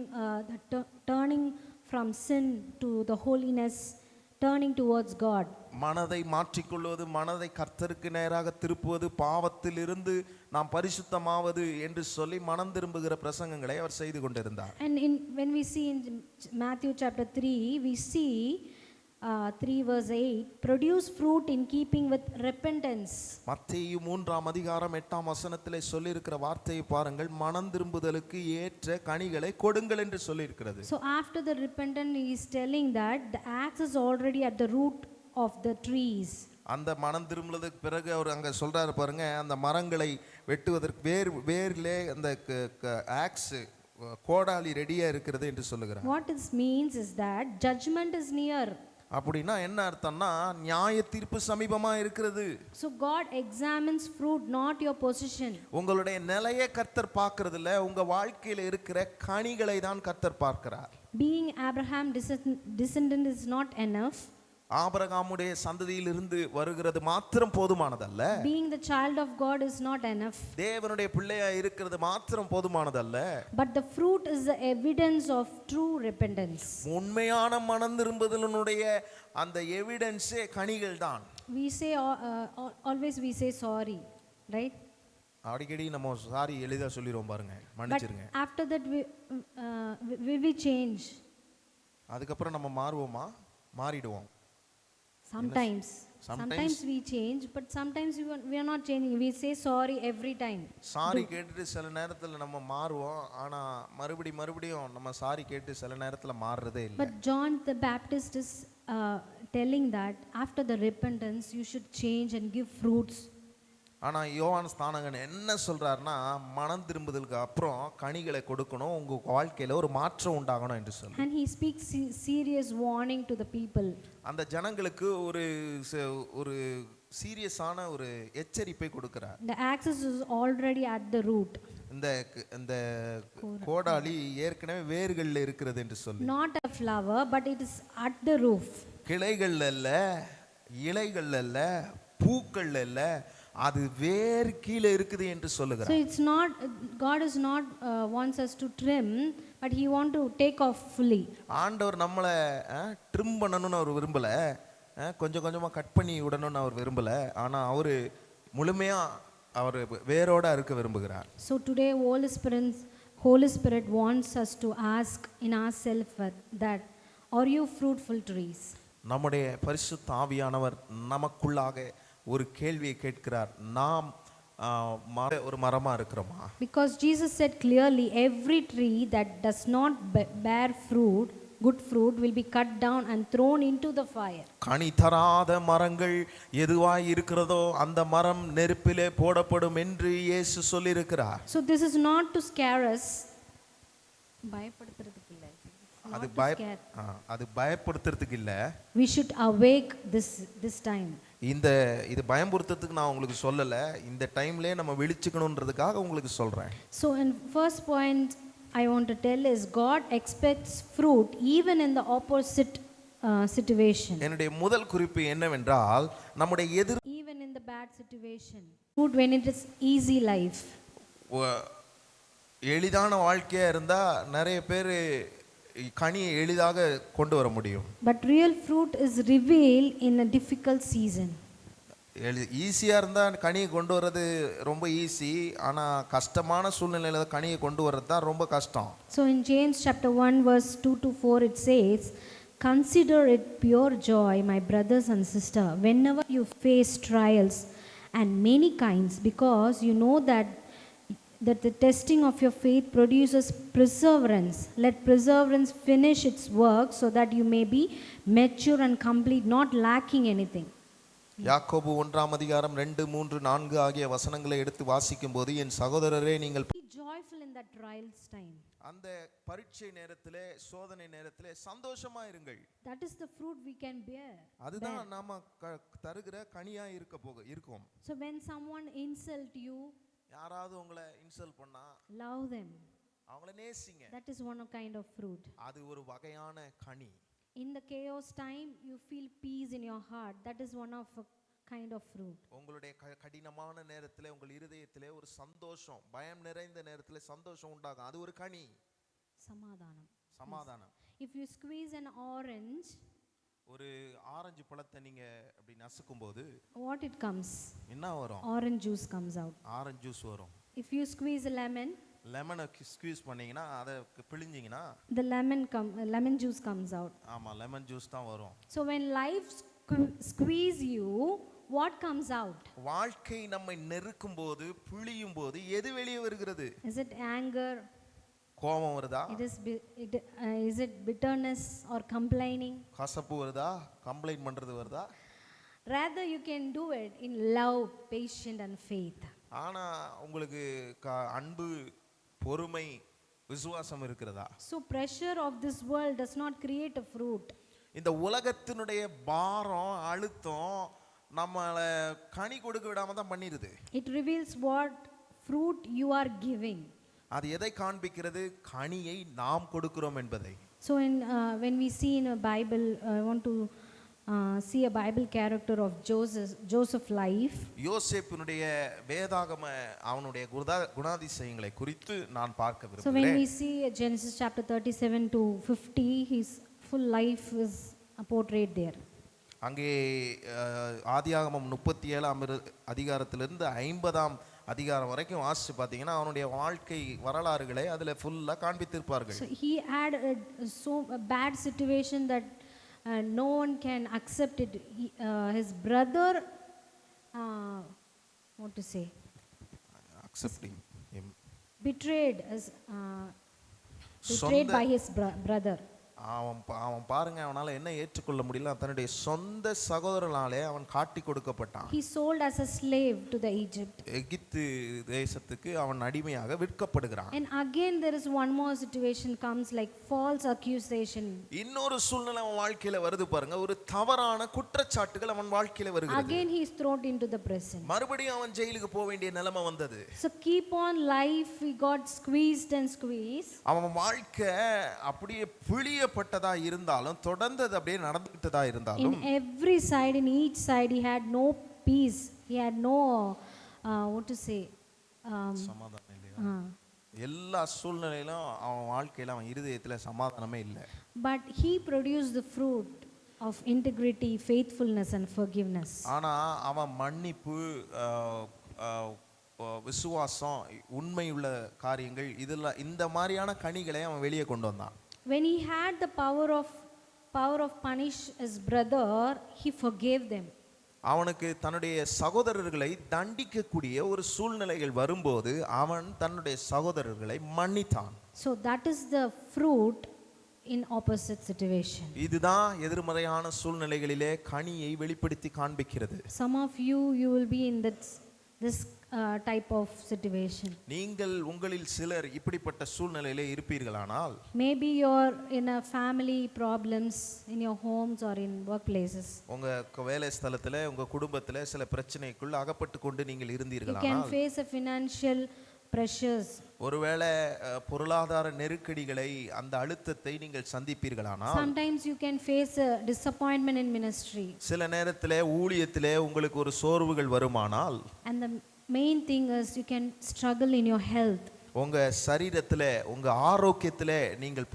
[SPEAKER 2] turning from sin to the holiness, turning towards God.
[SPEAKER 1] மனதை மாற்றிக்கொள்வது, மனதை கர்த்தருக்கு நேராக திருப்புவது, பாவத்திலிருந்து நாம் பரிசுத்தமாவது என்று சொல்லி மனம் திரும்புகிற பிரசங்கங்களை அவர் செய்து கொண்டிருந்தார்.
[SPEAKER 2] And when we see in Matthew chapter 3, we see 3 verse 8, produce fruit in keeping with repentance.
[SPEAKER 1] மத்தேயு 3ஆம் அதிகாரம் 8ஆம் வசனத்திலே சொல்லி இருக்கிற வார்த்தையை பாருங்கள். மனம் திரும்புதலுக்கு ஏற்ற கனிகளை கொடுங்கள் என்று சொல்லி இருக்கிறது.
[SPEAKER 2] So after the repentance he is telling that the axe is already at the root of the trees.
[SPEAKER 1] அந்த மனம் திரும்புவதற்கு பிறகு அவர் அங்க சொல்றாரு பாருங்க, அந்த மரங்களை வெட்டுவதற்கு வேரிலே அந்த ஆக்ஸ் கோடாலி ரெடியா இருக்கிறது என்று சொல்லுகிறார்.
[SPEAKER 2] What this means is that judgment is near.
[SPEAKER 1] அப்படின்னா என்ன அர்த்தம்னா நியாய தீர்ப்பு சமீபமா இருக்கிறது.
[SPEAKER 2] So God examines fruit, not your position.
[SPEAKER 1] உங்களுடைய நிலையை கர்த்தர் பார்க்கிறது இல்ல, உங்க வாழ்க்கையில இருக்கிற கனிகளை தான் கர்த்தர் பார்க்கிறார்.
[SPEAKER 2] Being Abraham descendant is not enough.
[SPEAKER 1] ஆபிரகாமுடைய சந்ததியிலிருந்து வருகிறது மாத்திரம் போதுமானதல்ல.
[SPEAKER 2] Being the child of God is not enough.
[SPEAKER 1] தேவனுடைய பிள்ளையா இருக்கிறது மாத்திரம் போதுமானதல்ல.
[SPEAKER 2] But the fruit is the evidence of true repentance.
[SPEAKER 1] உண்மையான மனம் திரும்புதலினுடைய அந்த எவிடன்ஸே கனிகள் தான்.
[SPEAKER 2] We say always we say sorry, right?
[SPEAKER 1] அடிக்கடி நம்ம சாரி எளிதா சொல்லிரோம் பாருங்க, மன்னிச்சிருங்க.
[SPEAKER 2] But after that we change.
[SPEAKER 1] அதுக்கப்புறம் நம்ம மாறுவோமா? மாறிடுவோம்.
[SPEAKER 2] Sometimes we change, but sometimes we are not changing. We say sorry every time.
[SPEAKER 1] Sorry கேட்டுட்டு சில நேரத்துல நம்ம மாறுவோம், ஆனா மறுபடியும் நம்ம சாரி கேட்டு சில நேரத்துல மாறுறதே இல்லை.
[SPEAKER 2] But John the Baptist is telling that after the repentance you should change and give fruits.
[SPEAKER 1] ஆனா யோவான் ஸ்நானகன் என்ன சொல்றாருன்னா, மனம் திரும்புதலுக்கு அப்புறம் கனிகளை கொடுக்கணும், உங்க வாழ்க்கையில ஒரு மாற்றம் உண்டாகணும் என்று சொல்றார்.
[SPEAKER 2] And he speaks serious warning to the people.
[SPEAKER 1] அந்த ஜனங்களுக்கு ஒரு சீரியஸான ஒரு எச்சரிப்பை கொடுக்கிறார்.
[SPEAKER 2] The axe is already at the root.
[SPEAKER 1] இந்த கோடாலி ஏற்கனவே வேர்கள்ல இருக்கிறது என்று சொல்லி.
[SPEAKER 2] Not a flower, but it is at the roof.
[SPEAKER 1] கிளைகள் அல்ல, இலைகள் அல்ல, பூக்கள் அல்ல, அது வேர் கீழே இருக்குது என்று
[SPEAKER 2] So
[SPEAKER 1] சொல்லுகிறார்.
[SPEAKER 2] it's not, God is not wants us to trim, but He want to take off fully.
[SPEAKER 1] ஆண்டவர் நம்மளை ட்ரிம் பண்ணணும்னு அவர் விரும்பல, கொஞ்சம் கொஞ்சமா கட் பண்ணி விடணும்னு அவர் விரும்பல. ஆனா அவரு முழுமையா அவர் வேரோட அறுக்க விரும்புகிறார்.
[SPEAKER 2] So today Holy Spirit wants us to ask in ourselves that, are you fruitful trees?
[SPEAKER 1] நம்முடைய பரிசுத்த ஆவியானவர் நமக்குள்ளாக ஒரு கேள்வியை கேட்கிறார், நாம் ஒரு மரமா இருக்கிறோமா?
[SPEAKER 2] Because Jesus said clearly, every tree that does not bear fruit, good fruit, will be cut down and thrown into the fire.
[SPEAKER 1] கனி தராத மரங்கள் எதுவாய் இருக்கிறதோ அந்த மரம் நெருப்பிலே போடப்படும் என்று இயேசு சொல்லியிருக்கிறார்.
[SPEAKER 2] So this is not to scare us. பயப்படுத்துறதுக்கு இல்ல.
[SPEAKER 1] அது பயப்படுத்துறதுக்கு இல்ல.
[SPEAKER 2] We should awake this time.
[SPEAKER 1] இது பயமுறுத்துறதுக்கு நான் உங்களுக்கு சொல்லல, இந்த டைம்லயே நம்ம விழிச்சுக்கணும்ன்றதுக்காக உங்களுக்கு சொல்றேன்.
[SPEAKER 2] So in first point I want to tell is, God expects fruit even in the opposite situation.
[SPEAKER 1] என்னுடைய முதல் குறிப்பு என்னவென்றால், நம்முடைய
[SPEAKER 2] even in the bad situation, fruit when it is easy life.
[SPEAKER 1] எளிதான வாழ்க்கையா இருந்தா நிறைய பேர் கனியை எளிதாக கொண்டு வர முடியும்.
[SPEAKER 2] But real fruit is revealed in a difficult season.
[SPEAKER 1] ஈஸியா இருந்தா கனியை கொண்டு வர்றது ரொம்ப ஈஸி, ஆனா கஷ்டமான சூழ்நிலையில கனியை கொண்டு வர்றது தான் ரொம்ப கஷ்டம்.
[SPEAKER 2] So in James chapter 1 verse 2 to 4 it says, consider it pure joy, my brothers and sisters, whenever you face trials and many kinds, because you know that the testing of your faith produces perseverance. Let perseverance finish its work, so that you may be mature and complete, not lacking anything.
[SPEAKER 1] யாக்கோபு 1ஆம் அதிகாரம் 2, 3, 4 ஆகிய வசனங்களை எடுத்து வாசிக்கும்போது, என் சகோதரரே நீங்கள்
[SPEAKER 2] be joyful in that trials time.
[SPEAKER 1] அந்த பரீட்சை நேரத்திலே, சோதனை நேரத்திலே சந்தோஷமா இருங்கள்.
[SPEAKER 2] That is the fruit we can bear.
[SPEAKER 1] அதுதான் நாம தருகிற கனியா இருக்கும்.
[SPEAKER 2] So when someone insult you,
[SPEAKER 1] யாராவது உங்களை இன்சல்ட் பண்ணா,
[SPEAKER 2] love them.
[SPEAKER 1] அவங்கள நேசிங்க.
[SPEAKER 2] That is one kind of fruit.
[SPEAKER 1] அது ஒரு வகையான கனி.
[SPEAKER 2] In the chaos time you feel peace in your heart. That is one of a kind of fruit.
[SPEAKER 1] உங்களுடைய கடினமான நேரத்திலே உங்கள் இதயத்திலே ஒரு சந்தோஷம், பயம் நிறைந்த நேரத்திலே சந்தோஷம் உண்டாகும். அது ஒரு கனி. சமாதானம்.
[SPEAKER 2] If you squeeze an orange,
[SPEAKER 1] ஒரு ஆரஞ்சு பழத்தை நீங்க அப்படி நசுக்கும்போது
[SPEAKER 2] what it comes?
[SPEAKER 1] என்ன வரும்?
[SPEAKER 2] Orange juice comes out.
[SPEAKER 1] Orange juice வரும்.
[SPEAKER 2] If you squeeze a lemon,
[SPEAKER 1] லெமனை ஸ்க்வீஸ் பண்ணீங்கன்னா, அதை பிழிஞ்சீங்கன்னா,
[SPEAKER 2] the lemon juice comes out.
[SPEAKER 1] ஆமா, லெமன் ஜூஸ் தான் வரும்.
[SPEAKER 2] So when life squeeze you, what comes out?
[SPEAKER 1] வாழ்க்கை நம்மை நெருக்கும்போது, பிழியும்போது எது வெளியே வருகிறது?
[SPEAKER 2] Is it anger?
[SPEAKER 1] கோபம் வருதா?
[SPEAKER 2] Is it bitterness or complaining?
[SPEAKER 1] கசப்பு வருதா? கம்ப்ளைண்ட் பண்றது வருதா?
[SPEAKER 2] Rather you can do it in love, patience and faith.
[SPEAKER 1] ஆனா உங்களுக்கு அன்பு, பொறுமை, விசுவாசம் இருக்கிறதா?
[SPEAKER 2] So pressure of this world does not create a fruit.
[SPEAKER 1] இந்த உலகத்தினுடைய பாரம், அழுத்தம் நம்மளை கனி கொடுக்க விடாம தான் பண்ணிருது.
[SPEAKER 2] It reveals what fruit you are giving.
[SPEAKER 1] அது எதை காண்பிக்கிறது? கனியை நாம் கொடுக்கிறோம் என்பதை.
[SPEAKER 2] So when we see in a Bible, I want to see a Bible character of Joseph life.
[SPEAKER 1] யோசேப்பினுடைய வேதாகம அவனுடைய குணாதிசயங்களை குறித்து நான் பார்க்க விரும்புகிறேன்.
[SPEAKER 2] So when we see Genesis chapter 37 to 50, his full life is portrayed there.
[SPEAKER 1] அங்கே ஆதியாகமம் 37ஆம் அதிகாரத்திலிருந்து 50ஆம் அதிகாரம் வரைக்கும் வாசிச்சு பார்த்தீங்கன்னா, அவனுடைய வாழ்க்கை வரலாறுகளை அதில் ஃபுல்லாக காண்பித்திருப்பார்கள்.
[SPEAKER 2] So he had a bad situation that no one can accept it. His brother, what to say?
[SPEAKER 1] Accepting him.
[SPEAKER 2] Betrayed by his brother.
[SPEAKER 1] அவன் பாருங்க, அவனால என்ன ஏற்றுக்கொள்ள முடியல, தன்னுடைய சொந்த சகோதரனாலே அவன் காட்டி கொடுக்கப்பட்டான்.
[SPEAKER 2] He sold as a slave to the Egypt.
[SPEAKER 1] எகிப்து தேசத்துக்கு அவன் அடிமையாக விற்கப்படுகிறான்.
[SPEAKER 2] And again there is one more situation comes, like false accusation.
[SPEAKER 1] இன்னொரு சூழ்நிலை அவன் வாழ்க்கையில வருது பாருங்க, ஒரு தவறான குற்றச்சாட்டுகள் அவன் வாழ்க்கையில வருகிறது.
[SPEAKER 2] Again he is thrown into the prison.
[SPEAKER 1] மறுபடியும் அவன் ஜெயிலுக்கு போக வேண்டிய நிலைமை வந்தது.
[SPEAKER 2] So keep on life, he got squeezed and squeezed.
[SPEAKER 1] அவன் வாழ்க்கை அப்படியே பிழிய பட்டதா இருந்தாலும், தொடர்ந்து அப்படியே நடந்துட்டதா இருந்தாலும்,
[SPEAKER 2] in every side, in each side he had no peace, he He had no, what to say,
[SPEAKER 1] சமாதானம் இல்லையா?
[SPEAKER 2] uh,
[SPEAKER 1] எல்லா சூழ்நிலையிலும் அவன் வாழ்க்கையில அவன் இருதயத்துல சமாதானமே இல்லை.
[SPEAKER 2] but he produced the fruit of integrity, faithfulness and forgiveness.
[SPEAKER 1] ஆனா அவன் மன்னிப்பு, விசுவாசம், உண்மையுள்ள காரியங்கள், இதெல்லாம் இந்த மாதிரியான கனிகளை அவன் வெளியே கொண்டு வந்தான்.
[SPEAKER 2] When he had the power of punish his brother, he forgave them.
[SPEAKER 1] அவனுக்கு தன்னுடைய சகோதரர்களை தண்டிக்கக்கூடிய ஒரு சூழ்நிலைகள் வரும்போது அவன் தன்னுடைய சகோதரர்களை மன்னித்தான்.
[SPEAKER 2] So that is the fruit in opposite situation.
[SPEAKER 1] இதுதான் எதிர்மறையான சூழ்நிலைகளிலே கனியை வெளிப்படுத்தி காண்பிக்கிறது.
[SPEAKER 2] Some of you will be in this type of situation.
[SPEAKER 1] நீங்கள் உங்களில் சிலர் இப்படிப்பட்ட சூழ்நிலையிலே இருப்பீர்களானால்,
[SPEAKER 2] maybe you're in a family problems in your homes or in workplaces.
[SPEAKER 1] உங்க வேலை ஸ்தலத்திலே உங்க குடும்பத்திலே சில பிரச்சனைக்குள் அகப்பட்டு கொண்டு நீங்கள் இருந்தீர்களானால்,
[SPEAKER 2] you can face a financial pressures.
[SPEAKER 1] ஒருவேளை பொருளாதார நெருக்கடிகளை, அந்த அழுத்தத்தை நீங்கள் சந்திப்பீர்களானால்,
[SPEAKER 2] sometimes you can face a disappointment in ministry.
[SPEAKER 1] சில நேரத்திலே ஊழியத்திலே உங்களுக்கு ஒரு சோர்வுகள் வருமானால்,
[SPEAKER 2] and the main thing is you can struggle in your health.
[SPEAKER 1] உங்க சரீரத்திலே உங்க ஆரோக்கியத்திலே நீங்கள்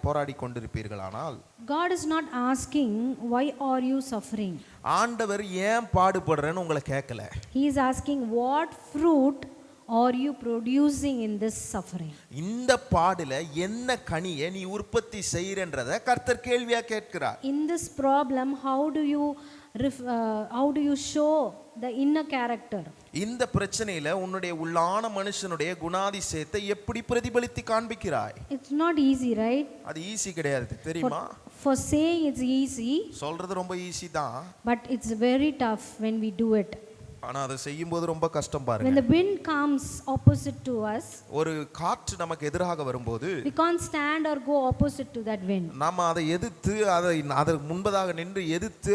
[SPEAKER 1] போராடி கொண்டிருப்பீர்களானால்,
[SPEAKER 2] God is not asking why are you suffering.
[SPEAKER 1] ஆண்டவர் ஏன் பாடுபடுறேன்னு உங்களை கேட்கல.
[SPEAKER 2] He is asking what fruit are you producing in this suffering.
[SPEAKER 1] இந்த பாடுல என்ன கனியை நீ உற்பத்தி செய்யறன்றத கர்த்தர் கேள்வியா கேட்கிறார்.
[SPEAKER 2] in this problem how do you show the inner character.
[SPEAKER 1] இந்த பிரச்சனையில உன்னுடைய உள்ளான மனுஷனுடைய குணாதிசயத்தை எப்படி பிரதிபலித்து காண்பிக்கிறாய்?
[SPEAKER 2] it's not easy, right?
[SPEAKER 1] அது ஈஸி கிடையாது, தெரியுமா?
[SPEAKER 2] for saying it's easy,
[SPEAKER 1] சொல்றது ரொம்ப ஈஸி தான்,
[SPEAKER 2] but it's very tough when we do it.
[SPEAKER 1] ஆனா அதை செய்யும்போது ரொம்ப கஷ்டம் பாருங்க.
[SPEAKER 2] when the wind comes opposite to us,
[SPEAKER 1] ஒரு காற்று நமக்கு எதிராக வரும்போது
[SPEAKER 2] we can't stand or go opposite to that wind.
[SPEAKER 1] நாம அதை எதிர்த்து அதை முன்பதாக நின்று எதிர்த்து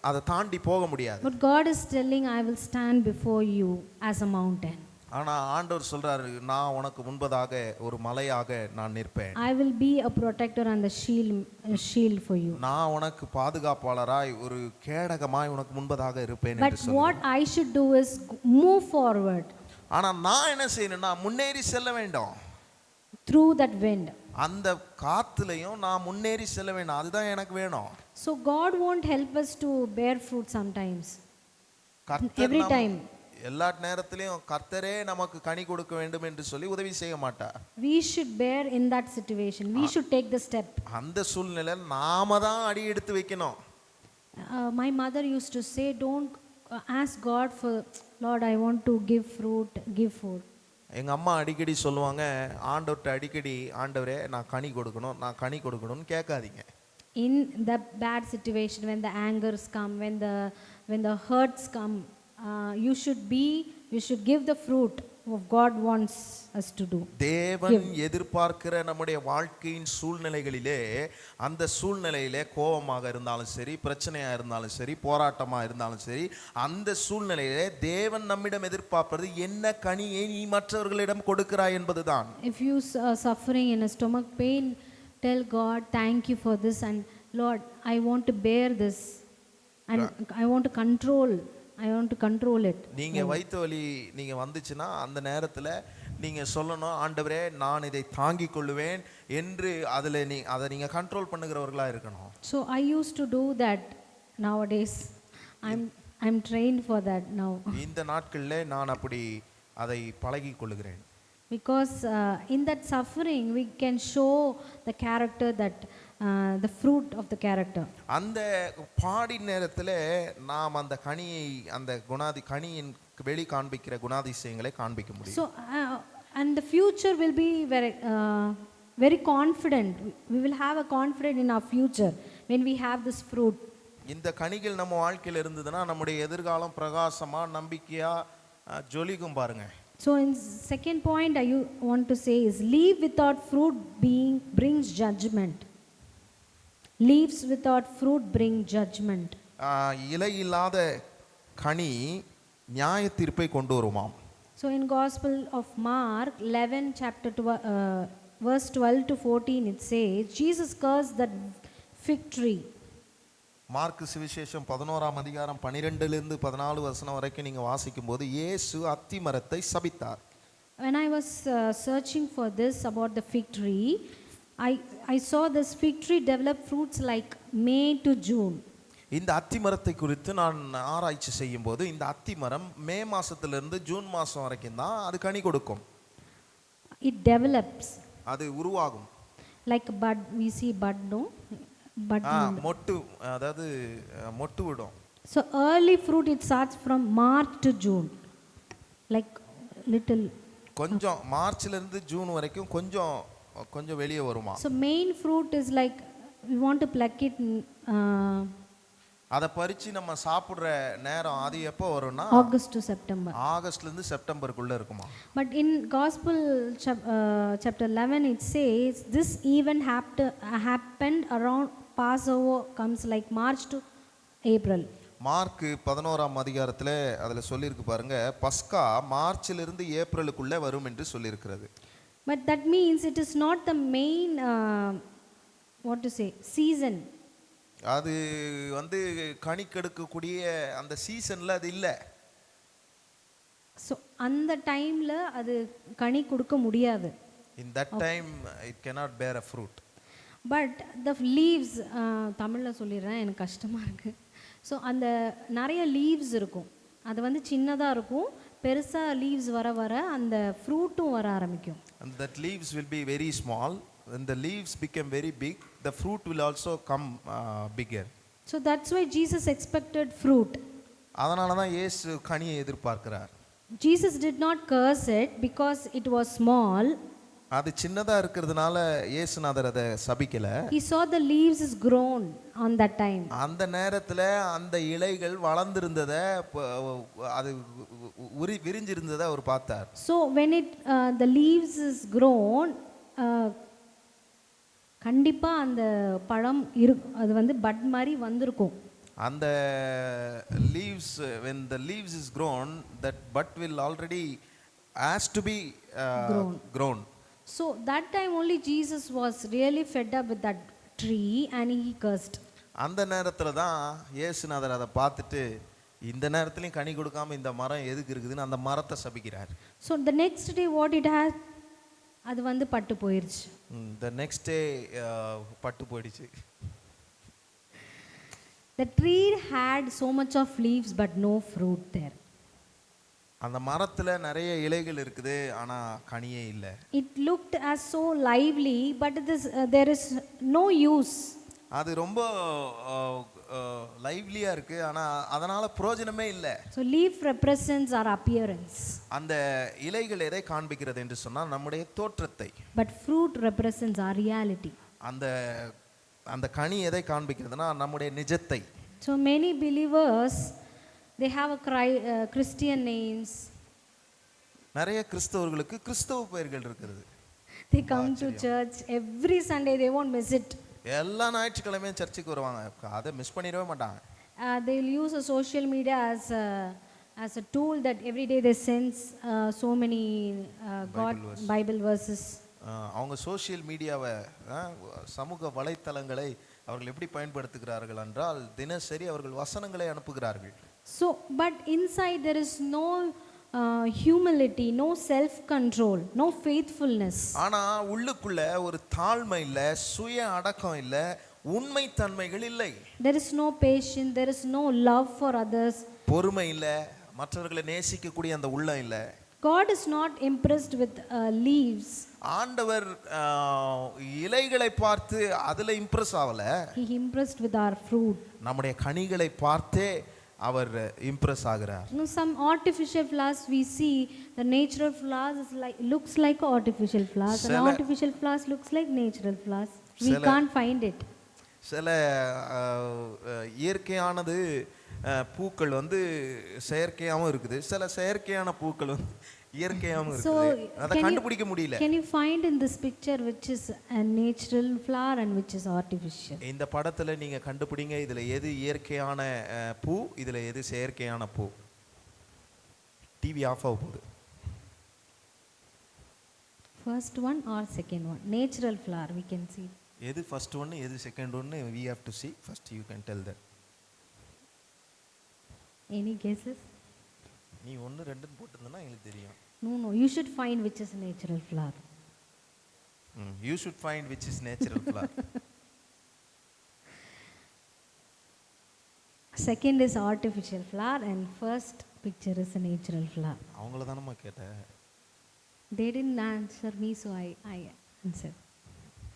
[SPEAKER 1] அதை தாண்டி போக முடியாது.
[SPEAKER 2] but God is telling I will stand before you as a mountain.
[SPEAKER 1] ஆனா ஆண்டவர் சொல்றாரு, நான் உனக்கு முன்பதாக ஒரு மலையாக நான் நிற்பேன்.
[SPEAKER 2] I will be a protector and the shield for you.
[SPEAKER 1] நான் உனக்கு பாதுகாப்பாளராய் ஒரு கேடகமாய் உனக்கு முன்பதாக இருப்பேன்
[SPEAKER 2] but
[SPEAKER 1] என்று சொல்றார்.
[SPEAKER 2] what I should do is move forward.
[SPEAKER 1] ஆனா நான் என்ன செய்யணும்னா முன்னேறி செல்ல வேண்டும்.
[SPEAKER 2] through that wind.
[SPEAKER 1] அந்த காத்துலயும் நான் முன்னேறி செல்ல வேண்டும், அதுதான் எனக்கு வேணும்.
[SPEAKER 2] so God won't help us to bear fruit sometimes. every time.
[SPEAKER 1] எல்லா நேரத்திலயும் கர்த்தரே நமக்கு கனி கொடுக்க வேண்டும் என்று சொல்லி உதவி செய்ய மாட்டார்.
[SPEAKER 2] we should bear in that situation. we should take the step.
[SPEAKER 1] அந்த சூழ்நிலையில நாம தான் அடி எடுத்து வைக்கணும்.
[SPEAKER 2] my mother used to say, don't ask God for, Lord I want to give fruit, give food.
[SPEAKER 1] எங்க அம்மா அடிக்கடி சொல்லுவாங்க, ஆண்டவர்ட்ட அடிக்கடி, ஆண்டவரே நான் கனி கொடுக்கணும்னு கேட்காதீங்க.
[SPEAKER 2] in the bad situation, when the angers come, when the hurts come, you should give the fruit of God wants us to do.
[SPEAKER 1] தேவன் எதிர்பார்க்கிற நம்முடைய வாழ்க்கையின் சூழ்நிலைகளிலே, அந்த சூழ்நிலையிலே கோபமாக இருந்தாலும் சரி, பிரச்சனையா இருந்தாலும் சரி, போராட்டமா இருந்தாலும் சரி, அந்த சூழ்நிலையிலே தேவன் நம்மிடம் எதிர்பார்ப்பது என்ன கனியை நீ மற்றவர்களிடம் கொடுக்கிறாய் என்பதுதான்.
[SPEAKER 2] if you suffering in a stomach pain, tell God thank you for this, and Lord I want to bear this, and I want to control it.
[SPEAKER 1] நீங்க வயிற்று வலி நீங்க வந்துச்சுன்னா அந்த நேரத்துல நீங்க சொல்லணும், ஆண்டவரே நான் இதை தாங்கிக் கொள்ளுவேன் என்று அதை நீங்க கண்ட்ரோல் பண்ணுகிறவர்களா இருக்கணும்.
[SPEAKER 2] so I used to do that. nowadays I'm trained for that now.
[SPEAKER 1] இந்த நாட்களிலே நான் அப்படி அதை பழகிக் கொள்கிறேன்.
[SPEAKER 2] because in that suffering we can show the character, that the fruit of the character.
[SPEAKER 1] அந்த பாடி நேரத்திலே நாம் அந்த கனியை, அந்த கனியின் வெளி காண்பிக்கிற குணாதிசயங்களை காண்பிக்க முடியும்.
[SPEAKER 2] so and the future will be very confident. we will have a confidence in our future when we have this fruit.
[SPEAKER 1] இந்த கனிகள் நம்ம வாழ்க்கையில இருந்ததுன்னா நம்முடைய எதிர்காலம் பிரகாசமா நம்பிக்கையா ஜொலிக்கும் பாருங்க.
[SPEAKER 2] so in second point I want to say is, leaf without fruit brings judgment. leaves without fruit bring judgment.
[SPEAKER 1] இலை இல்லாத கனி நியாய தீர்ப்பை கொண்டு வருமாம்.
[SPEAKER 2] so in Gospel of Mark 11 chapter 12 verse 12 to 14 it says, Jesus cursed that fig tree
[SPEAKER 1] mark சுவிசேஷம் 11ஆம் அதிகாரம் 12லிருந்து 14 வசனம் வரைக்கும் நீங்க வாசிக்கும் போது இயேசு அத்தி மரத்தை சபித்தார்.
[SPEAKER 2] When I was searching for this about the fig tree, I saw this fig tree develop fruits like May to June.
[SPEAKER 1] இந்த அத்தி மரத்தை குறித்து நான் ஆராய்ச்சி செய்யும் போது இந்த அத்தி மரம் மே மாசத்திலிருந்து ஜூன் மாசம் வரைக்கும் தான் அது கனி கொடுக்கும்.
[SPEAKER 2] It develops.
[SPEAKER 1] அது உருவாகும்.
[SPEAKER 2] Like bud, we see bud, no? Bud.
[SPEAKER 1] மொட்டு, அதாவது மொட்டு விடும்.
[SPEAKER 2] So early fruit it starts from March to June, like little.
[SPEAKER 1] கொஞ்சம் மார்ச்ல இருந்து ஜூன் வரைக்கும் கொஞ்சம் வெளியே வருமா.
[SPEAKER 2] So main fruit is like we want to pluck it.
[SPEAKER 1] அதை பறிச்சு நம்ம சாப்பிடுற நேரம் அது எப்போ வரும்னா
[SPEAKER 2] August to September.
[SPEAKER 1] ஆகஸ்ட்ல இருந்து செப்டம்பருக்குள்ள இருக்குமா.
[SPEAKER 2] But in Gospel chapter 11 it says this event happened around Passover comes like March to April.
[SPEAKER 1] Mark 11ஆம் அதிகாரத்தில் அதில் சொல்லியிருக்கு பாருங்க, பஸ்கா மார்ச்ல இருந்து ஏப்ரலுக்குள்ளே வரும் என்று சொல்லியிருக்கிறது.
[SPEAKER 2] But that means it is not the main what to say season.
[SPEAKER 1] அது வந்து கனி கெடுக்கக்கூடிய அந்த சீசன்ல அது இல்லை.
[SPEAKER 2] ஸோ அந்த டைம்ல அது கனி கொடுக்க முடியாது.
[SPEAKER 1] In that time it cannot bear a fruit.
[SPEAKER 2] But the leaves, தமிழில் சொல்லிடுறேன், எனக்கு கஷ்டமாக இருக்குது. ஸோ அந்த நிறைய லீவ்ஸ் இருக்கும், அது வந்து சின்னதாக இருக்கும், பெருசாக லீவ்ஸ் வர வர அந்த ஃப்ரூட்டும் வர ஆரம்பிக்கும்.
[SPEAKER 1] And that leaves will be very small. When the leaves become very big, the fruit will also come bigger.
[SPEAKER 2] So that's why Jesus expected fruit.
[SPEAKER 1] அதனால தான் இயேசு கனியை எதிர்பார்க்கிறார்.
[SPEAKER 2] Jesus did not curse it because it was small.
[SPEAKER 1] அது சின்னதா இருக்கிறதுனால இயேசுநாதர் அதை சபிக்கல.
[SPEAKER 2] He saw the leaves is grown on that time.
[SPEAKER 1] அந்த நேரத்துல அந்த இலைகள் வளர்ந்திருந்தத, அது விரிஞ்சிருந்தத அவர் பார்த்தார்.
[SPEAKER 2] So when the leaves is grown, கண்டிப்பா அந்த பழம் அது வந்து பட் மாதிரி வந்திருக்கும்.
[SPEAKER 1] அந்த leaves, when the leaves is grown, that bud will already has to be grown.
[SPEAKER 2] So that time only Jesus was really fed up with that tree and he cursed.
[SPEAKER 1] அந்த நேரத்துல தான் இயேசுநாதர் அதை பார்த்துட்டு இந்த நேரத்துலயும் கனி கொடுக்காம இந்த மரம் எதுக்கு இருக்குதுன்னு அந்த மரத்தை சபிக்கிறார்.
[SPEAKER 2] So the next day what it had, அது வந்து பட்டு போயிருச்சு.
[SPEAKER 1] The next day பட்டு போயிடுச்சு.
[SPEAKER 2] The tree had so much of leaves but no fruit there.
[SPEAKER 1] அந்த மரத்துல நிறைய இலைகள் இருக்குது, ஆனா கனியே இல்ல.
[SPEAKER 2] It looked as so lively but there is no use.
[SPEAKER 1] அது ரொம்ப லைவ்லியா இருக்கு, ஆனா அதனால பிரயோஜனமே இல்ல.
[SPEAKER 2] So leaf represents our appearance.
[SPEAKER 1] அந்த இலைகள் எதை காண்பிக்கிறது என்று சொன்னா நம்முடைய தோற்றத்தை.
[SPEAKER 2] But fruit represents our reality.
[SPEAKER 1] அந்த கனி எதை காண்பிக்கிறதுனா நம்முடைய நிஜத்தை.
[SPEAKER 2] So many believers they have a Christian names.
[SPEAKER 1] நிறைய கிறிஸ்தவர்களுக்கு கிறிஸ்தவ பெயர்கள் இருக்குது.
[SPEAKER 2] They come to church every Sunday, they won't miss it.
[SPEAKER 1] எல்லா ஞாயிற்றுக்கிழமையும் சர்ச்சுக்கு வருவாங்க, அதை மிஸ் பண்ணிடவே மாட்டாங்க.
[SPEAKER 2] They will use a social media as a tool that every day they send so many Bible verses.
[SPEAKER 1] அவங்க சோஷியல் மீடியாவை, சமூக வலைத்தளங்களை அவர்கள் எப்படி பயன்படுத்துகிறார்கள் என்றால் தினசரி அவர்கள் வசனங்களை அனுப்புகிறார்கள்.
[SPEAKER 2] So but inside there is no humility, no self control, no faithfulness.
[SPEAKER 1] ஆனா உள்ளுக்குள்ள ஒரு தாழ்மை இல்ல, சுய அடக்கம் இல்ல, உண்மை தன்மைகள் இல்லை.
[SPEAKER 2] There is no patience, there is no love for others.
[SPEAKER 1] பொறுமை இல்ல, மற்றவர்களை நேசிக்க கூடிய அந்த உள்ளம் இல்ல.
[SPEAKER 2] God is not impressed with leaves.
[SPEAKER 1] ஆண்டவர் இலைகளை பார்த்து அதுல இம்ப்ரெஸ் ஆகல.
[SPEAKER 2] He impressed with our fruit.
[SPEAKER 1] நம்முடைய கனிகளை பார்த்தே அவர் இம்ப்ரெஸ் ஆகிறார்.
[SPEAKER 2] Some artificial flowers we see, the natural flowers is looks like artificial flowers, and artificial flowers looks like natural flowers. We can't find it.
[SPEAKER 1] சில இயற்கையானது பூக்கள் வந்து செயற்கையாகவும் இருக்குது, சில செயற்கையான பூக்கள் வந்து இயற்கையாகவும் இருக்குது, அதை கண்டுபிடிக்க முடியல.
[SPEAKER 2] Can you find in this picture which is a natural flower and which is artificial?
[SPEAKER 1] இந்த படத்துல நீங்க கண்டுபிடிங்க, இதுல எது இயற்கையான பூ, இதுல எது செயற்கையான பூ. டிவி ஆஃப் ஆக போகுது.
[SPEAKER 2] First one or second one? Natural flower we can see.
[SPEAKER 1] எது ஃபர்ஸ்ட் ஒன்னு எது செகண்ட் ஒன்னு we have to see. First you can tell that.
[SPEAKER 2] Any guesses?
[SPEAKER 1] நீ 1 2 போட்டிருந்தனா எங்களுக்கு தெரியும்.
[SPEAKER 2] No. You should find which is natural flower.
[SPEAKER 1] You should find which is natural flower.
[SPEAKER 2] Second is artificial flower and first picture is a natural flower.
[SPEAKER 1] அவங்கள தானம்மா கேட்டேன்.
[SPEAKER 2] They didn't answer me, so I answered.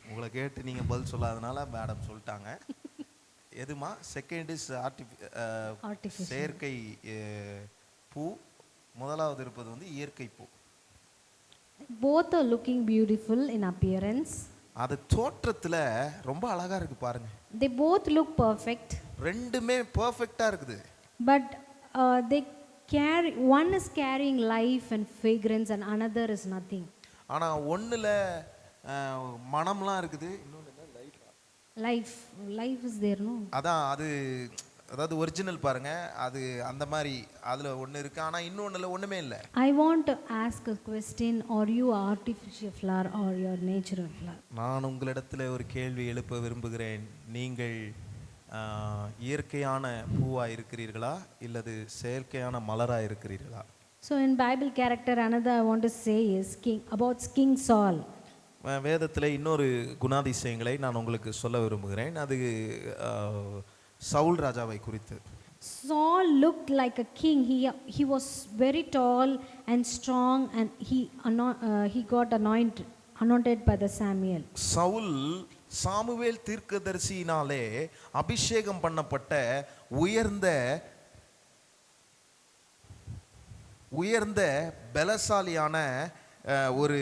[SPEAKER 1] உங்களை கேட்டு நீங்கள் பதில் சொல்லாதனால madam சொல்லிட்டாங்க. எதுமா? Second is
[SPEAKER 2] Artificial.
[SPEAKER 1] செயற்கை பூ, முதலாவது இருப்பது வந்து இயற்கை பூ.
[SPEAKER 2] Both are looking beautiful in appearance.
[SPEAKER 1] அது தோற்றத்துல ரொம்ப அழகா இருக்கு பாருங்க.
[SPEAKER 2] They both look perfect.
[SPEAKER 1] ரெண்டுமே பெர்ஃபெக்ட்டா இருக்குது.
[SPEAKER 2] But they carry, one is carrying life and fragrance and another is nothing.
[SPEAKER 1] ஆனா ஒண்ணுல மனம்லாம் இருக்குது, இன்னொன்னு
[SPEAKER 2] Life is there, no?
[SPEAKER 1] அதான் அது, அதாவது ஒரிஜினல் பாருங்க, அது அந்த மாதிரி அதுல ஒண்ணு இருக்கு, ஆனா இன்னொன்னுல ஒண்ணுமே இல்ல.
[SPEAKER 2] I want to ask a question. Are you artificial flower or your natural flower?
[SPEAKER 1] நான் உங்களிடத்துல ஒரு கேள்வி எழுப்ப விரும்புகிறேன். நீங்கள் இயற்கையான பூவா இருக்கிறீர்களா இல்லது செயற்கையான மலரா இருக்கிறீர்களா?
[SPEAKER 2] So in Bible character, another I want to say is King Saul.
[SPEAKER 1] வேதத்துல இன்னொரு குணாதிசயங்களை நான் உங்களுக்கு சொல்ல விரும்புகிறேன். அது சவுல் ராஜாவை குறித்து.
[SPEAKER 2] Saul looked like a king. He was very tall and strong and he got anointed by the Samuel.
[SPEAKER 1] Saul Samuel தீர்க்கதரிசியினாலே அபிஷேகம் பண்ணப்பட்ட உயர்ந்த பலசாலியான ஒரு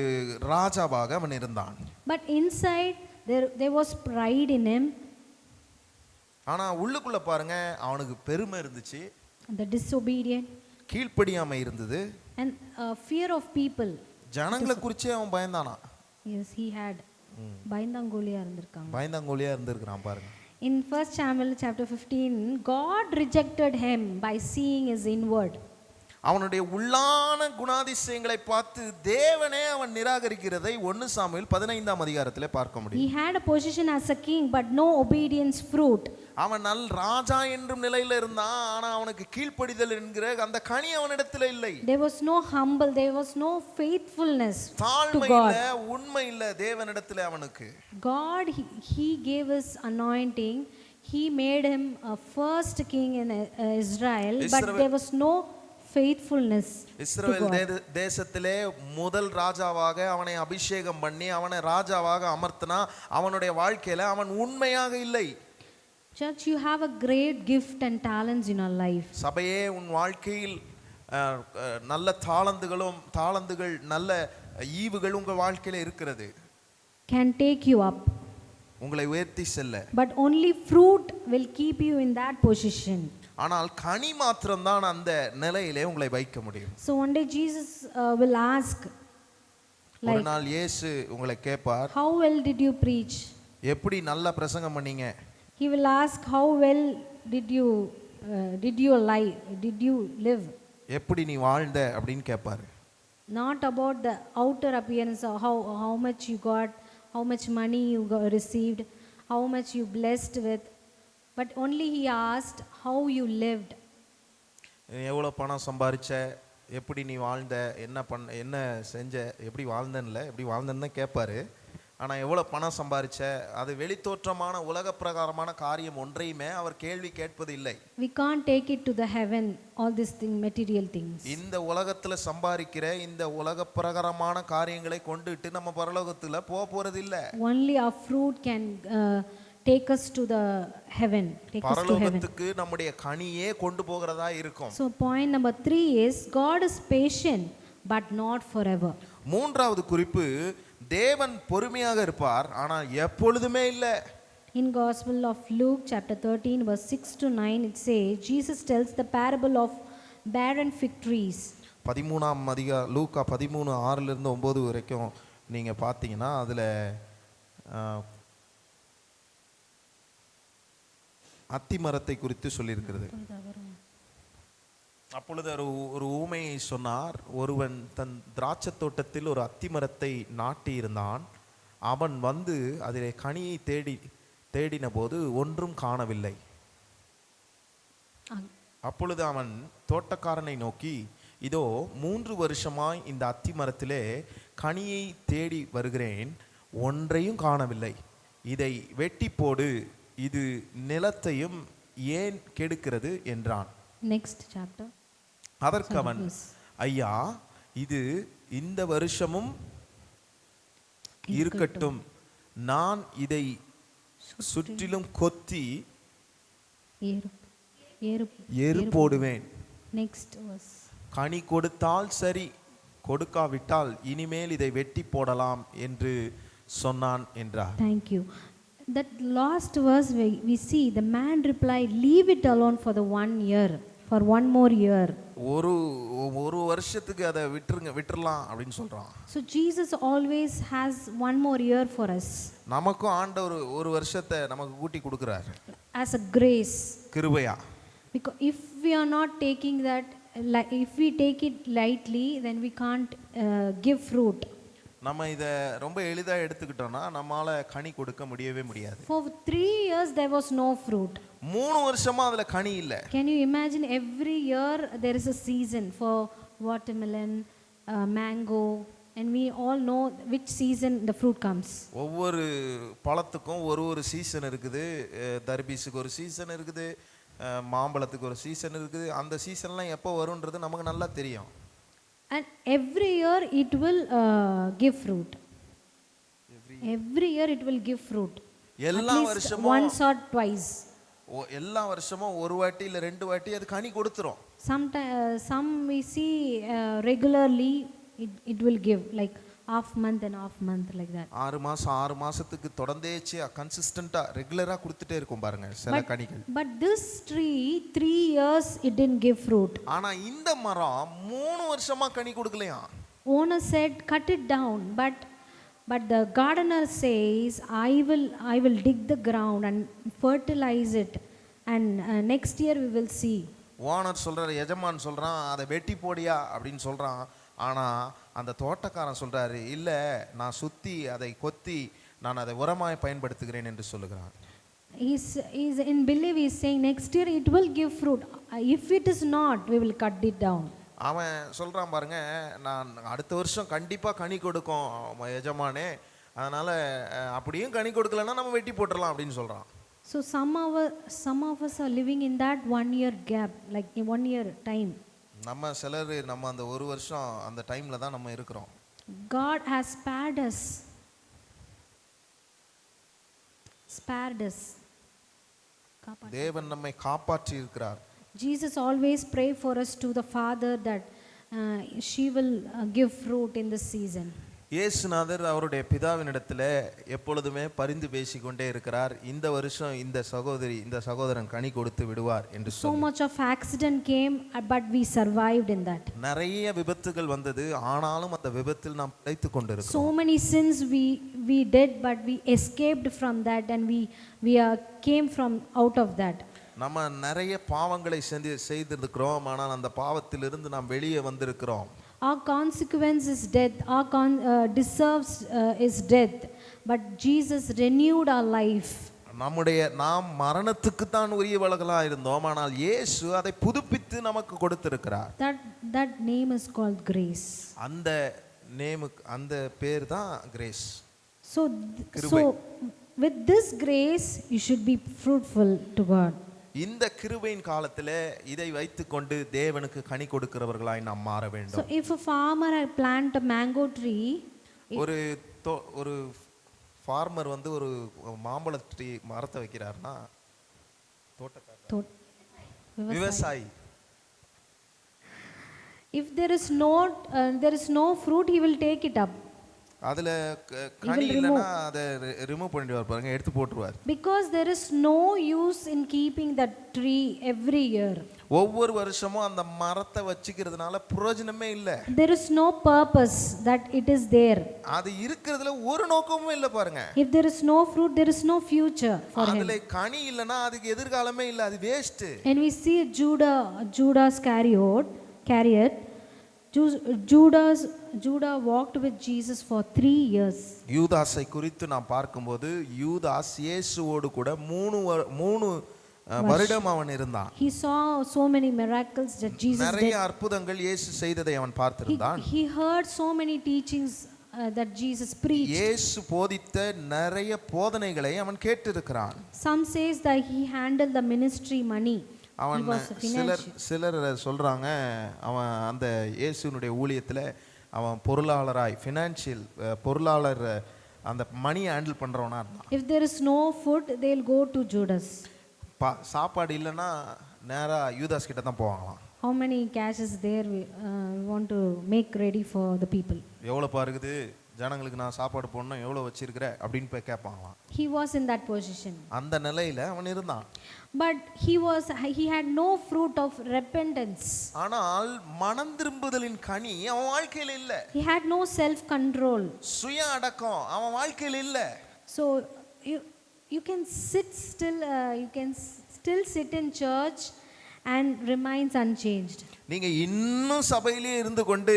[SPEAKER 1] ராஜாவாக அவன் இருந்தான்.
[SPEAKER 2] But inside there was pride in him.
[SPEAKER 1] ஆனா உள்ளுக்குள்ள பாருங்க, அவனுக்கு பெருமை இருந்துச்சு,
[SPEAKER 2] the disobedient,
[SPEAKER 1] கீழ்ப்படியாமை இருந்தது,
[SPEAKER 2] and fear of people.
[SPEAKER 1] ஜனங்களை குறிச்சே அவன் பயந்தானா.
[SPEAKER 2] Yes, he had. பயந்தாங்கோலியா
[SPEAKER 1] இருந்திருக்கான் பாருங்க.
[SPEAKER 2] In 1 Samuel chapter 15, God rejected him by seeing his inward.
[SPEAKER 1] அவனுடைய உள்ளான குணாதிசயங்களை பார்த்து தேவனே அவன் நிராகரிக்கிறதை 1 சாமுவேல் 15ஆம் அதிகாரத்திலே பார்க்க முடியும்.
[SPEAKER 2] He had a position as a king but no obedience fruit.
[SPEAKER 1] அவன் ராஜா என்றும் நிலையில இருந்தான், ஆனா அவனுக்கு கீழ்ப்படிதல் என்கிற அந்த கனி அவனிடத்துல இல்லை.
[SPEAKER 2] There was no humble, there was no faithfulness to God.
[SPEAKER 1] தாழ்மை இல்ல, உண்மை இல்ல தேவனிடத்துல அவனுக்கு.
[SPEAKER 2] God he gave his anointing. He made him a first king in Israel, but there was no faithfulness.
[SPEAKER 1] இஸ்ரவேல் தேசத்திலே முதல் ராஜாவாக அவனை அபிஷேகம் பண்ணி அவனை ராஜாவாக அமர்த்தினா அவனுடைய வாழ்க்கையில அவன் உண்மையாக இல்லை.
[SPEAKER 2] Church, you have a great gift and talents in your life.
[SPEAKER 1] சபையே, உன் வாழ்க்கையில் நல்ல தாளந்துகள் நல்ல ஈவுகள் உங்கள் வாழ்க்கையில இருக்கிறது.
[SPEAKER 2] Can take you up.
[SPEAKER 1] உங்களை உயர்த்தி செல்ல.
[SPEAKER 2] But only fruit will keep you in that position.
[SPEAKER 1] ஆனால் கனி மாத்திரம் தான் அந்த நிலையிலே உங்களை வைக்க முடியும்.
[SPEAKER 2] So one day Jesus will ask,
[SPEAKER 1] ஒரு நாள் இயேசு உங்களை கேட்பார்,
[SPEAKER 2] how well did you preach?
[SPEAKER 1] எப்படி நல்ல பிரசங்கம் பண்ணீங்க?
[SPEAKER 2] He will ask, how well did you live?
[SPEAKER 1] எப்படி நீ வாழ்ந்த அப்படின்னு கேட்பாரு.
[SPEAKER 2] Not about the outer appearance or how much you got, how much money you received, how much you blessed with, but only he asked how you lived.
[SPEAKER 1] எவ்வளவு பணம் சம்பாரிச்ச, எப்படி நீ வாழ்ந்த, என்ன செஞ்ச, எப்படி வாழ்ந்தன்னு கேட்பாரு. ஆனா எவ்வளவு பணம் சம்பாரிச்ச, அது வெளித்தோற்றமான உலக பிரகாரமான காரியம் ஒன்றையுமே அவர் கேள்வி கேட்பது இல்லை.
[SPEAKER 2] We can't take it to the heaven, all these material things.
[SPEAKER 1] இந்த உலகத்துல சம்பாதிக்கிற இந்த உலக பிரகாரமான காரியங்களை கொண்டுட்டு நம்ம பரலோகத்துல போறது இல்ல.
[SPEAKER 2] Only our fruit can take us to the heaven,
[SPEAKER 1] பரலோகத்துக்கு நம்முடைய கனியே கொண்டு போகிறதா இருக்கும்.
[SPEAKER 2] So point number 3 is God is patient but not forever.
[SPEAKER 1] மூன்றாவது குறிப்பு, தேவன் பொறுமையாக இருப்பார் ஆனால் எப்பொழுதுமே இல்ல.
[SPEAKER 2] In Gospel of Luke chapter 13 verse 6 to 9 it says Jesus tells the parable of barren fig trees.
[SPEAKER 1] 13ஆம் அதிகாரம் லூக்கா 13:6 இருந்து 9 வரைக்கும் நீங்க பாத்தீங்கன்னா அதுல அத்தி மரத்தை குறித்து சொல்லியிருக்கிறது. அப்பொழுது ஒரு ஊமையை சொன்னார். ஒருவன் தன் திராட்சை தோட்டத்தில் ஒரு அத்தி மரத்தை நாட்டி இருந்தான். அவன் வந்து அதிலே கனியை தேடின போது ஒன்றும் காணவில்லை. அப்பொழுது அவன் தோட்டக்காரனை நோக்கி, இதோ 3 வருஷமாய் இந்த அத்தி மரத்திலே கனியை தேடி வருகிறேன், ஒன்றையும் காணவில்லை. இதை வெட்டி போடு, இது நிலத்தையும் ஏன் கெடுக்கிறது என்றான்.
[SPEAKER 2] Next chapter.
[SPEAKER 1] அதற்கு அவன், ஐயா, இது இந்த வருஷமும் இருக்கட்டும், நான் இதை சுற்றிலும் கொத்தி எரு போடுவேன்.
[SPEAKER 2] Next verse.
[SPEAKER 1] கனி கொடுத்தால் சரி, கொடுக்காவிட்டால் இனிமேல் இதை வெட்டி போடலாம் என்று சொன்னான் என்றார்.
[SPEAKER 2] Thank you. That last verse we see the man replied, leave it alone for the 1 year, for 1 more year.
[SPEAKER 1] ஒரு வருஷத்துக்கு அதை விட்டுறலாம் அப்படின்னு சொல்றான்.
[SPEAKER 2] So Jesus always has 1 more year for us.
[SPEAKER 1] நமக்கும் ஆண்டவர் ஒரு வருஷத்தை நமக்கு கூட்டி கொடுக்கிறார்.
[SPEAKER 2] As a grace.
[SPEAKER 1] கிருபையா.
[SPEAKER 2] Because if we are not taking that, if we take it lightly, then we can't give fruit.
[SPEAKER 1] நம்ம இத ரொம்ப எளிதா எடுத்துக்கிட்டோம்னா நம்மால கனி கொடுக்க முடியவே முடியாது.
[SPEAKER 2] For 3 years there was no fruit.
[SPEAKER 1] 3 வருஷமா அதுல கனி இல்ல.
[SPEAKER 2] Can you imagine every year there is a season for watermelon, mango, and we all know which season the fruit comes.
[SPEAKER 1] ஒவ்வொரு பழத்துக்கும் ஒரு சீசன் இருக்குது. தர்பீஸுக்கு ஒரு சீசன் இருக்குது, மாம்பழத்துக்கு ஒரு சீசன் இருக்குது. அந்த சீசன்லாம் எப்போ வரும்ன்றது நமக்கு நல்லா தெரியும்.
[SPEAKER 2] And every year it will give fruit. Every year it will give fruit.
[SPEAKER 1] எல்லா வருஷமும்
[SPEAKER 2] once or twice.
[SPEAKER 1] எல்லா வருஷமும் ஒரு வாட்டி இல்ல 2 வாட்டி அது கனி கொடுத்துரும்.
[SPEAKER 2] Some we see regularly it will give like half month and half month like that.
[SPEAKER 1] 6 மாசத்துக்கு தொடர்ந்தேச்சு கன்சிஸ்டன்ட்டா ரெகுலரா கொடுத்துட்டே இருக்கும் பாருங்க சில கனிகள்.
[SPEAKER 2] But this tree 3 years it didn't give fruit.
[SPEAKER 1] ஆனா இந்த மரம் 3 வருஷமா கனி கொடுக்கலையா.
[SPEAKER 2] Owner said cut it down, but the gardener says I will dig the ground and fertilize it, and next year we will see.
[SPEAKER 1] Owner சொல்றாரு, எஜமான் சொல்றான் அதை வெட்டி போடியா அப்படின்னு சொல்றான். ஆனா அந்த தோட்டக்காரன் சொல்றாரு, இல்ல நான் சுத்தி அதை கொத்தி நான் அதை உரமாய் பயன்படுத்துகிறேன் என்று சொல்லுகிறான்.
[SPEAKER 2] He's in belief, he is saying next year it will give fruit. If it is not, we will cut it down.
[SPEAKER 1] அவன் சொல்றான் பாருங்க, நான் அடுத்த வருஷம் கண்டிப்பா கனி கொடுக்கும் எஜமானே, அதனால அப்படியும் கனி கொடுக்கலன்னா நம்ம வெட்டி போட்டுறலாம் அப்படின்னு சொல்றான்.
[SPEAKER 2] So some of us are living in that 1 year gap, like in 1 year time.
[SPEAKER 1] நம்ம சிலர் நம்ம அந்த ஒரு வருஷம் அந்த டைம்ல தான் நம்ம இருக்கிறோம்.
[SPEAKER 2] God has spared us.
[SPEAKER 1] தேவன் நம்மை காப்பாற்றி இருக்கிறார்.
[SPEAKER 2] Jesus always pray for us to the Father that she will give fruit in this season.
[SPEAKER 1] இயேசுநாதர் அவருடைய பிதாவினிடத்தில் எப்பொழுதுமே பரிந்து பேசிக்கொண்டே இருக்கிறார். இந்த வருஷம் இந்த சகோதரன் கனி கொடுத்து விடுவார் என்று சொல்லி.
[SPEAKER 2] So much of accident came, but we survived in that.
[SPEAKER 1] நிறைய விபத்துகள் வந்தது, ஆனாலும் அந்த விபத்தில் நாம் பிழைத்துக் கொண்டிருக்கிறோம்.
[SPEAKER 2] So many sins we did, but we escaped from that, and we came from out of that.
[SPEAKER 1] நம்ம நிறைய பாவங்களை செய்திருக்கிறோம், ஆனால் அந்த பாவத்திலிருந்து நாம் வெளியே வந்திருக்கிறோம்.
[SPEAKER 2] Our consequence is death. Our deserves is death, but Jesus renewed our life.
[SPEAKER 1] நாம் மரணத்துக்கு தான் உரியவர்களாக இருந்தோம், ஆனால் இயேசு அதை புதுப்பித்து நமக்கு கொடுத்திருக்கிறார்.
[SPEAKER 2] That name is called grace.
[SPEAKER 1] அந்த பேர் தான் grace.
[SPEAKER 2] So with this grace you should be fruitful to God.
[SPEAKER 1] இந்த கிருபையின் காலத்திலே இதை வைத்துக்கொண்டு தேவனுக்கு கனி கொடுக்கிறவர்களாய் நாம் மாற வேண்டும்.
[SPEAKER 2] So if a farmer had planted a mango tree,
[SPEAKER 1] ஒரு ஃபார்மர் வந்து ஒரு மாம்பழ மரத்தை வைக்கிறார்னா, விவசாயி,
[SPEAKER 2] if there is no fruit, he will take it up.
[SPEAKER 1] அதுல கனி இல்லனா அதை ரிமூவ் பண்ணிடுவார் பாருங்க, எடுத்து போட்டுருவார்.
[SPEAKER 2] Because there is no use in keeping that tree every year.
[SPEAKER 1] ஒவ்வொரு வருஷமும் அந்த மரத்தை வச்சிக்கிறதுனால பிரயோஜனமே இல்ல.
[SPEAKER 2] There is no purpose that it is there.
[SPEAKER 1] அது இருக்கிறதுல ஒரு நோக்கமும் இல்ல பாருங்க.
[SPEAKER 2] If there is no fruit, there is no future for him.
[SPEAKER 1] அதுல கனி இல்லனா அதுக்கு எதிர்காலமே இல்ல, அது waste.
[SPEAKER 2] And we see Judas Iscariot. Judah walked with Jesus for 3 years.
[SPEAKER 1] யூதாசை குறித்து நாம் பார்க்கும்போது யூதாஸ் இயேசுவோடு கூட 3 வருடம் அவன் இருந்தான்.
[SPEAKER 2] He saw so many miracles that Jesus
[SPEAKER 1] நிறைய
[SPEAKER 2] did.
[SPEAKER 1] அற்புதங்கள் இயேசு செய்ததை அவன் பார்த்திருந்தான்.
[SPEAKER 2] He heard so many teachings that Jesus preached.
[SPEAKER 1] இயேசு போதித்த நிறைய போதனைகளை அவன் கேட்டிருக்கிறான்.
[SPEAKER 2] Some says that he handled the ministry money.
[SPEAKER 1] அவன் சிலர் சொல்றாங்க அவன் அந்த இயேசுனுடைய ஊழியத்துல அவன் பொருளாளராய் ஃபினான்ஷியல் பொருளாளர் அந்த மணி ஹேண்டில் பண்றவனா இருந்தான்.
[SPEAKER 2] If there is no food, they'll go to Judas.
[SPEAKER 1] சாப்பாடு இல்லைன்னா நேரா யூதாஸ் கிட்ட தான் போவாங்களாம்.
[SPEAKER 2] How many cash is there? We want to make ready for the people.
[SPEAKER 1] எவ்வளவு பாருக்குது ஜனங்களுக்கு நான் சாப்பாடு போடணும் எவ்வளவு வச்சிருக்கிற அப்படின்னு போய் கேட்பாங்களாம்.
[SPEAKER 2] He was in that position.
[SPEAKER 1] அந்த நிலையில அவன் இருந்தான்.
[SPEAKER 2] But he had no fruit of repentance.
[SPEAKER 1] ஆனால் மனம் திரும்புதலின் கனி அவன் வாழ்க்கையில இல்ல.
[SPEAKER 2] He had no self control.
[SPEAKER 1] சுய அடக்கம் அவன் வாழ்க்கையில இல்ல.
[SPEAKER 2] So you can still sit in church and remains unchanged.
[SPEAKER 1] நீங்க இன்னும் சபையிலே இருந்து கொண்டு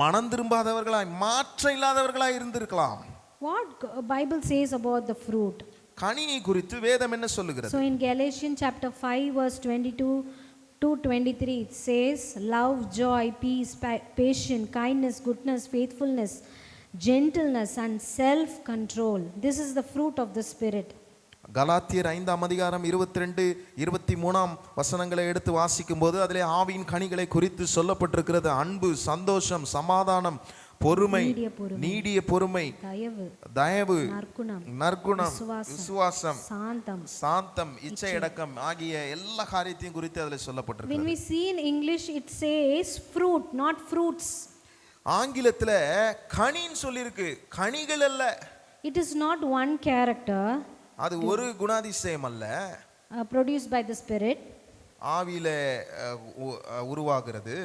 [SPEAKER 1] மனம் திரும்பாதவர்களாய் மாற்றம் இல்லாதவர்களாய் இருந்திருக்கலாம்.
[SPEAKER 2] What Bible says about the fruit?
[SPEAKER 1] கனியை குறித்து வேதம் என்ன சொல்லுகிறது?
[SPEAKER 2] So in Galatians chapter 5 verse 22 to 23 it says love, joy, peace, patience, kindness, goodness, faithfulness, gentleness and self control. This is the fruit of the spirit.
[SPEAKER 1] கலாத்தியர் 5ஆம் அதிகாரம் 22 23ஆம் வசனங்களை எடுத்து வாசிக்கும் போது அதிலே ஆவியின் கனிகளை குறித்து சொல்லப்பட்டிருக்கிறது. அன்பு, சந்தோஷம், சமாதானம், பொறுமை, நீடிய பொறுமை, தயவு, நற்குணம், விசுவாசம், சாந்தம், இச்சையடக்கம் ஆகிய எல்லா காரியத்தையும் குறித்து அதில் சொல்லப்பட்டிருக்கு.
[SPEAKER 2] When we see in English it says fruit, not fruits.
[SPEAKER 1] ஆங்கிலத்துல கனின்னு சொல்லிருக்கு, கனிகள் அல்ல.
[SPEAKER 2] It is not one character.
[SPEAKER 1] அது ஒரு குணாதிசயம் அல்ல.
[SPEAKER 2] Produced by the spirit.
[SPEAKER 1] ஆவியில உருவாகிறது.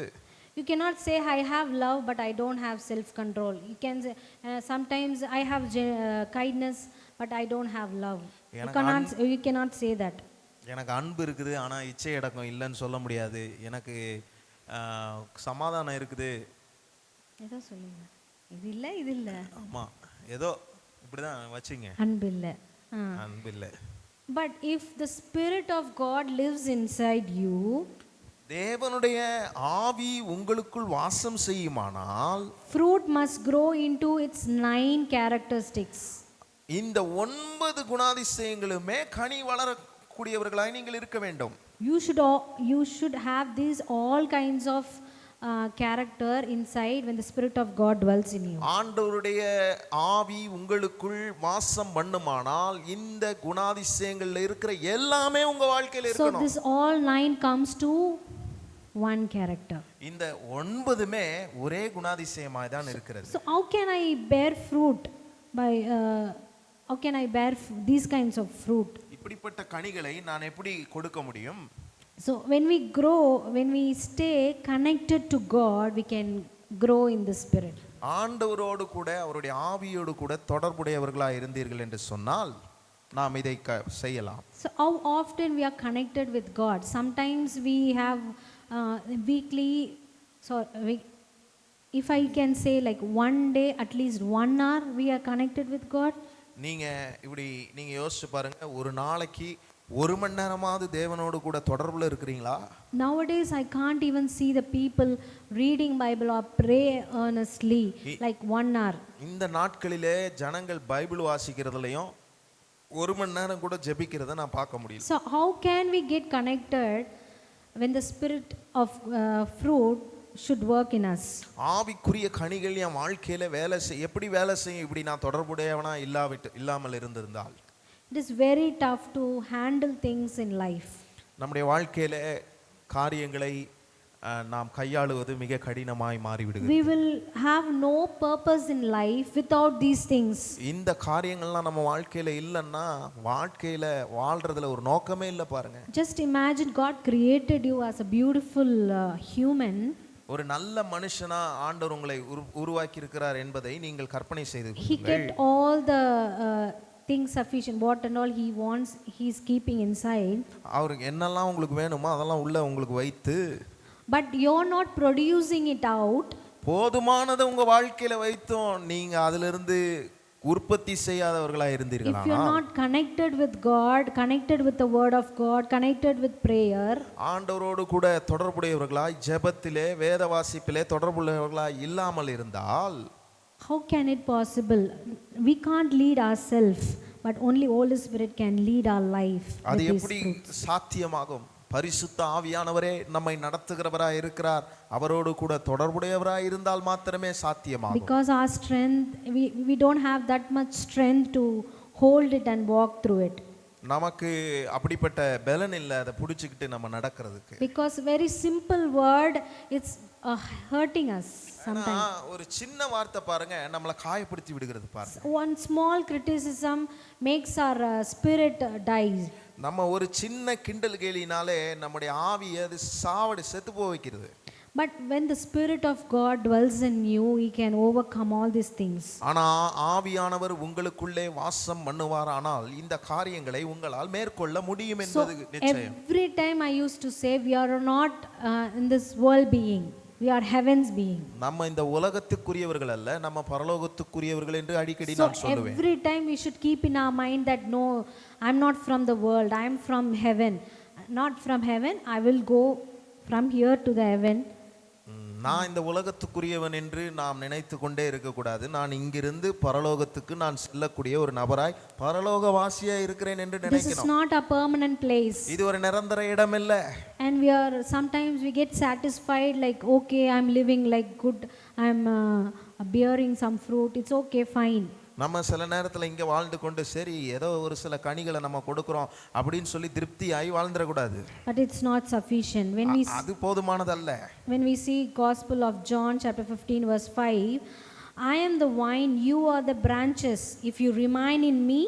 [SPEAKER 2] You cannot say I have love but I don't have self control. You can say sometimes I have kindness but I don't have love. You cannot say that.
[SPEAKER 1] எனக்கு அன்பு இருக்குது ஆனா இச்சை அடக்கம் இல்லைன்னு சொல்ல முடியாது. எனக்கு சமாதானம் இருக்குது.
[SPEAKER 2] ஏதோ சொல்லுங்க. இது இல்ல.
[SPEAKER 1] ஆமா ஏதோ இப்படிதான் வச்சிங்க.
[SPEAKER 2] அன்பு இல்ல.
[SPEAKER 1] அன்பு இல்ல.
[SPEAKER 2] But if the spirit of God lives inside you,
[SPEAKER 1] தேவனுடைய ஆவி உங்களுக்குள் வாசம் செய்யுமானால்
[SPEAKER 2] fruit must grow into its 9 characteristics.
[SPEAKER 1] இந்த 9 குணாதிசயங்களுமே கனி வளரக்கூடியவர்களாய் நீங்கள் இருக்க வேண்டும்.
[SPEAKER 2] You should have these all kinds of character inside when the spirit of God dwells in you.
[SPEAKER 1] ஆண்டவருடைய ஆவி உங்களுக்குள் வாசம் பண்ணுமானால் இந்த குணாதிசயங்கள்ல இருக்கிற எல்லாமே உங்க வாழ்க்கையில இருக்கணும்.
[SPEAKER 2] So this all 9 comes to one character.
[SPEAKER 1] இந்த 9மே ஒரே குணாதிசயமாய் தான் இருக்கிறது.
[SPEAKER 2] So how can I bear fruit by how can I bear these kinds of fruit?
[SPEAKER 1] இப்படிப்பட்ட கனிகளை நான் எப்படி கொடுக்க முடியும்?
[SPEAKER 2] So when we grow, when we stay connected to God, we can grow in the spirit.
[SPEAKER 1] ஆண்டவரோடு கூட அவருடைய ஆவியோடு கூட தொடர்புடையவர்களாய் இருந்தீர்கள் என்று சொன்னால் நாம் இதை செய்யலாம்.
[SPEAKER 2] So how often we are connected with God? Sometimes we have weekly, if I can say like one day at least 1 hour we are connected with God.
[SPEAKER 1] நீங்க யோசிச்சு பாருங்க, ஒரு நாளைக்கு 1 மணி நேரமாவது தேவனோடு கூட தொடர்புல இருக்கிறீங்களா?
[SPEAKER 2] Nowadays I can't even see the people reading Bible or pray earnestly like 1 hour.
[SPEAKER 1] இந்த நாட்களிலே ஜனங்கள் பைபிள் வாசிக்கிறதுலயும் 1 மணி நேரம் கூட ஜெபிக்கிறத நான் பார்க்க முடியல.
[SPEAKER 2] So how can we get connected when the spirit of fruit should work in us?
[SPEAKER 1] ஆவிக்குரிய கனிகள் என் வாழ்க்கையில எப்படி வேலை செய்யும் இப்படி நான் தொடர்புடையவனா இல்லாமல் இருந்திருந்தால்?
[SPEAKER 2] It is very tough to handle things in life.
[SPEAKER 1] நம்முடைய வாழ்க்கையில காரியங்களை நாம் கையாளுவது மிக கடினமாய் மாறிவிடுகிறது.
[SPEAKER 2] We will have no purpose in life without these things.
[SPEAKER 1] இந்த காரியங்கள்லாம் நம்ம வாழ்க்கையில இல்லன்னா வாழ்க்கையில வாழ்றதுல ஒரு நோக்கமே இல்ல பாருங்க.
[SPEAKER 2] Just imagine God created you as a beautiful human.
[SPEAKER 1] ஒரு நல்ல மனுஷனா ஆண்டவர் உங்களை உருவாக்கி இருக்கிறார் என்பதை நீங்கள் கற்பனை செய்து
[SPEAKER 2] He kept all the things sufficient, what and all he wants he is keeping inside.
[SPEAKER 1] அவருக்கு என்னெல்லாம் உங்களுக்கு வேணுமோ அதெல்லாம் உள்ள உங்களுக்கு வைத்து,
[SPEAKER 2] but you're not producing it out.
[SPEAKER 1] போதுமானதை உங்க வாழ்க்கையில வைத்தோம் நீங்க அதிலிருந்து உற்பத்தி செய்யாதவர்களா
[SPEAKER 2] if you're
[SPEAKER 1] இருந்தீர்களானால்,
[SPEAKER 2] not connected with God, connected with the word of God, connected with prayer,
[SPEAKER 1] ஆண்டவரோடு கூட தொடர்புடையவர்களாய் ஜெபத்திலே வேத வாசிப்பிலே தொடர்புடையவர்களாய் இல்லாமல் இருந்தால்,
[SPEAKER 2] how can it possible? We can't lead ourselves, but only Holy Spirit can lead our life
[SPEAKER 1] அது
[SPEAKER 2] with these
[SPEAKER 1] எப்படி
[SPEAKER 2] fruits.
[SPEAKER 1] சாத்தியமாகும்? பரிசுத்த ஆவியானவரே நம்மை நடத்துகிறவராய் இருக்கிறார். அவரோடு கூட தொடர்புடையவராய் இருந்தால் மாத்திரமே சாத்தியமாகும்.
[SPEAKER 2] Because our strength, we don't have that much strength to hold it and walk through it.
[SPEAKER 1] நமக்கு அப்படிப்பட்ட பலன் இல்லை அதை பிடிச்சிக்கிட்டு நம்ம நடக்கிறதுக்கு.
[SPEAKER 2] Because very simple word, it's hurting us sometimes.
[SPEAKER 1] ஒரு சின்ன வார்த்தை பாருங்க நம்மளை காயப்படுத்தி விடுகிறது பாருங்க.
[SPEAKER 2] One small criticism makes our spirit die.
[SPEAKER 1] நம்ம ஒரு சின்ன கிண்டல் கேலினாலே நம்முடைய ஆவியை அது செத்து போக வைக்கிறது.
[SPEAKER 2] But when the Spirit of God dwells in you, He can overcome all these things.
[SPEAKER 1] ஆனா ஆவியானவர் உங்களுக்குள்ளே வாசம் பண்ணுவாரானால் இந்த காரியங்களை உங்களால் மேற்கொள்ள முடியும் என்பது நிச்சயம்.
[SPEAKER 2] Every time I used to say, we are not in this world being, we are heaven's being.
[SPEAKER 1] நம்ம இந்த உலகத்துக்குரியவர்கள் அல்ல, நம்ம பரலோகத்துக்குரியவர்கள் என்று அடிக்கடி நான் சொல்லுவேன்.
[SPEAKER 2] Every time we should keep in our mind that no, I'm not from the world, I'm from heaven. Not from heaven, I will go from here to the heaven.
[SPEAKER 1] நான் இந்த உலகத்துக்குரியவன் என்று நாம் நினைத்து கொண்டே இருக்கக்கூடாது. நான் இங்கிருந்து பரலோகத்துக்கு நான் செல்லக்கூடிய ஒரு நபராய் பரலோகவாசியா இருக்கிறேன் என்று நினைக்கணும்.
[SPEAKER 2] This is not a permanent place.
[SPEAKER 1] இது ஒரு நிரந்தர இடம் இல்ல.
[SPEAKER 2] And sometimes we get satisfied like, okay, I'm living like good, I'm bearing some fruit, it's okay, fine.
[SPEAKER 1] நம்ம சில நேரத்தில் இங்கே வாழ்ந்து கொண்டு சரி ஏதோ ஒரு சில கனிகளை நம்ம கொடுக்குறோம் அப்படின்னு சொல்லி திருப்தியாகி வாழ்ந்துடக்கூடாது.
[SPEAKER 2] But it's not sufficient.
[SPEAKER 1] அது போதுமானதல்ல.
[SPEAKER 2] When we see Gospel of John chapter 15 verse 5, I am the vine, you are the branches. If you remain in me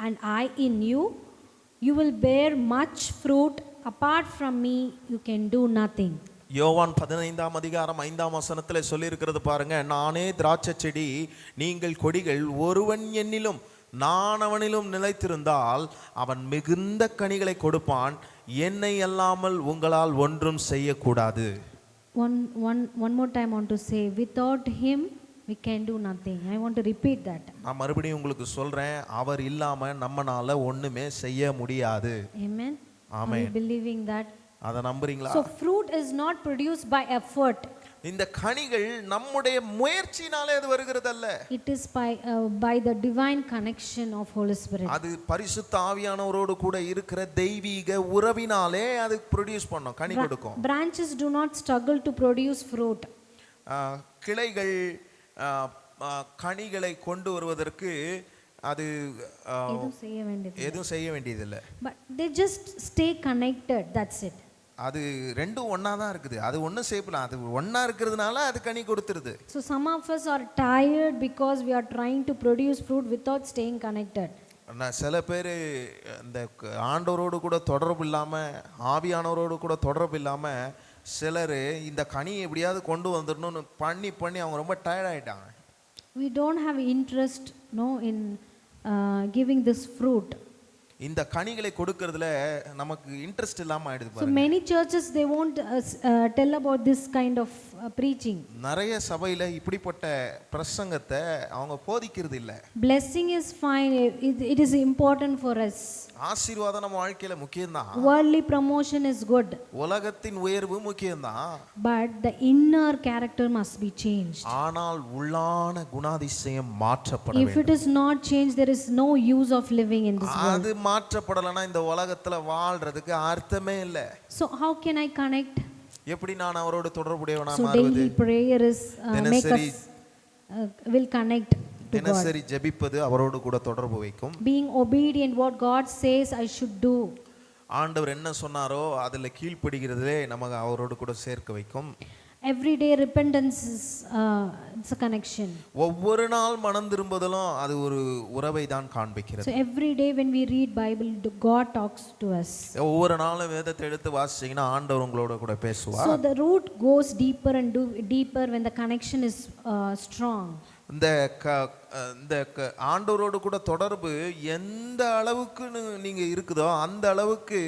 [SPEAKER 2] and I in you, you will bear much fruit. Apart from me, you can do nothing.
[SPEAKER 1] யோவான் 15ஆம் அதிகாரம் 5ஆம் வசனத்திலே சொல்லி இருக்கிறது பாருங்க, நானே திராட்சை செடி நீங்கள் கொடிகள், ஒருவன் என்னிலும் நான் அவனிலும் நிலைத்திருந்தால் அவன் மிகுந்த கனிகளை கொடுப்பான், என்னை அல்லாமல் உங்களால் ஒன்றும் செய்யக்கூடாது.
[SPEAKER 2] One more time I want to say, without him we can do nothing. I want to repeat that.
[SPEAKER 1] நான் மறுபடியும் உங்களுக்கு சொல்றேன், அவர் இல்லாம நம்மனால ஒண்ணுமே செய்ய முடியாது.
[SPEAKER 2] Amen.
[SPEAKER 1] Amen.
[SPEAKER 2] Are you believing that?
[SPEAKER 1] அதை நம்புறீங்களா?
[SPEAKER 2] So fruit is not produced by effort.
[SPEAKER 1] இந்த கனிகள் நம்முடைய முயற்சியினாலே அது வருகிறதல்ல.
[SPEAKER 2] It is by the divine connection of Holy Spirit.
[SPEAKER 1] அது பரிசுத்த ஆவியானவரோடு கூட இருக்கிற தெய்வீக உறவினாலே அது ப்ரொடியூஸ் பண்ணும், கனி கொடுக்கும்.
[SPEAKER 2] Branches do not struggle to produce fruit.
[SPEAKER 1] கிளைகள் கனிகளை கொண்டு வருவதற்கு அது எதுவும் செய்ய வேண்டியதில்லை.
[SPEAKER 2] But they just stay connected, that's it.
[SPEAKER 1] அது ரெண்டும் ஒண்ணா தான் இருக்குது. அது ஒன்றும் செய்யலாம், அது ஒண்ணா இருக்கிறதுனால அது கனி கொடுத்துருது.
[SPEAKER 2] So some of us are tired because we are trying to produce fruit without staying connected.
[SPEAKER 1] சில பேர் இந்த ஆண்டவரோடு கூட தொடர்பு இல்லாமல், ஆவியானவரோடு கூட தொடர்பு இல்லாமல் சிலர் இந்த கனி எப்படியாவது கொண்டு வந்துடணும்னு பண்ணி அவங்க ரொம்ப டயர்ட் ஆகிட்டாங்க.
[SPEAKER 2] We don't have interest in giving this fruit.
[SPEAKER 1] இந்த கனிகளை கொடுக்கிறதுல நமக்கு இன்ட்ரெஸ்ட் இல்லாம ஆயிடுது
[SPEAKER 2] So
[SPEAKER 1] பாருங்க.
[SPEAKER 2] many churches they won't tell about this kind of preaching.
[SPEAKER 1] நிறைய சபையில இப்படிப்பட்ட பிரசங்கத்தை அவங்க போதிக்கிறது இல்ல.
[SPEAKER 2] Blessing is fine, it is important for us.
[SPEAKER 1] ஆசீர்வாதம் நம்ம வாழ்க்கையில முக்கியம்தான்.
[SPEAKER 2] Worldly promotion is good.
[SPEAKER 1] உலகத்தின் உயர்வு முக்கியம்தான்.
[SPEAKER 2] But the inner character must be changed.
[SPEAKER 1] ஆனால் உள்ளான குணாதிசயம் மாற்றப்பட வேண்டும்.
[SPEAKER 2] If it is not changed, there is no use of living in this world.
[SPEAKER 1] அது மாற்றப்படலனா இந்த உலகத்துல வாழ்றதுக்கு அர்த்தமே இல்ல.
[SPEAKER 2] So how can I connect?
[SPEAKER 1] எப்படி நான் அவரோடு தொடர்புடையவனா
[SPEAKER 2] மாறுவது? So daily prayer is make us will connect to God.
[SPEAKER 1] தினசரி ஜெபிப்பது அவரோடு கூட தொடர்பு வைக்கும்.
[SPEAKER 2] Being obedient what God says I should do.
[SPEAKER 1] ஆண்டவர் என்ன சொன்னாரோ அதில் கீழ்ப்படிகிறதே நமக்கு அவரோடு கூட சேர்க்க வைக்கும்.
[SPEAKER 2] Every day repentance is it's a connection.
[SPEAKER 1] ஒவ்வொரு நாள் மனம் திரும்புதலும் அது ஒரு உறவை தான் காண்பிக்கிறது.
[SPEAKER 2] So every day when we read Bible, God talks to us.
[SPEAKER 1] ஒவ்வொரு நாளும் வேதத்தை எடுத்து வாசிச்சீங்கன்னா ஆண்டவர் உங்களோட கூட பேசுவார்.
[SPEAKER 2] So the root goes deeper and deeper when the connection is strong.
[SPEAKER 1] இந்த ஆண்டவரோடு கூட தொடர்பு எந்த அளவுக்கு நீங்க இருக்குதோ அந்த அளவுக்கு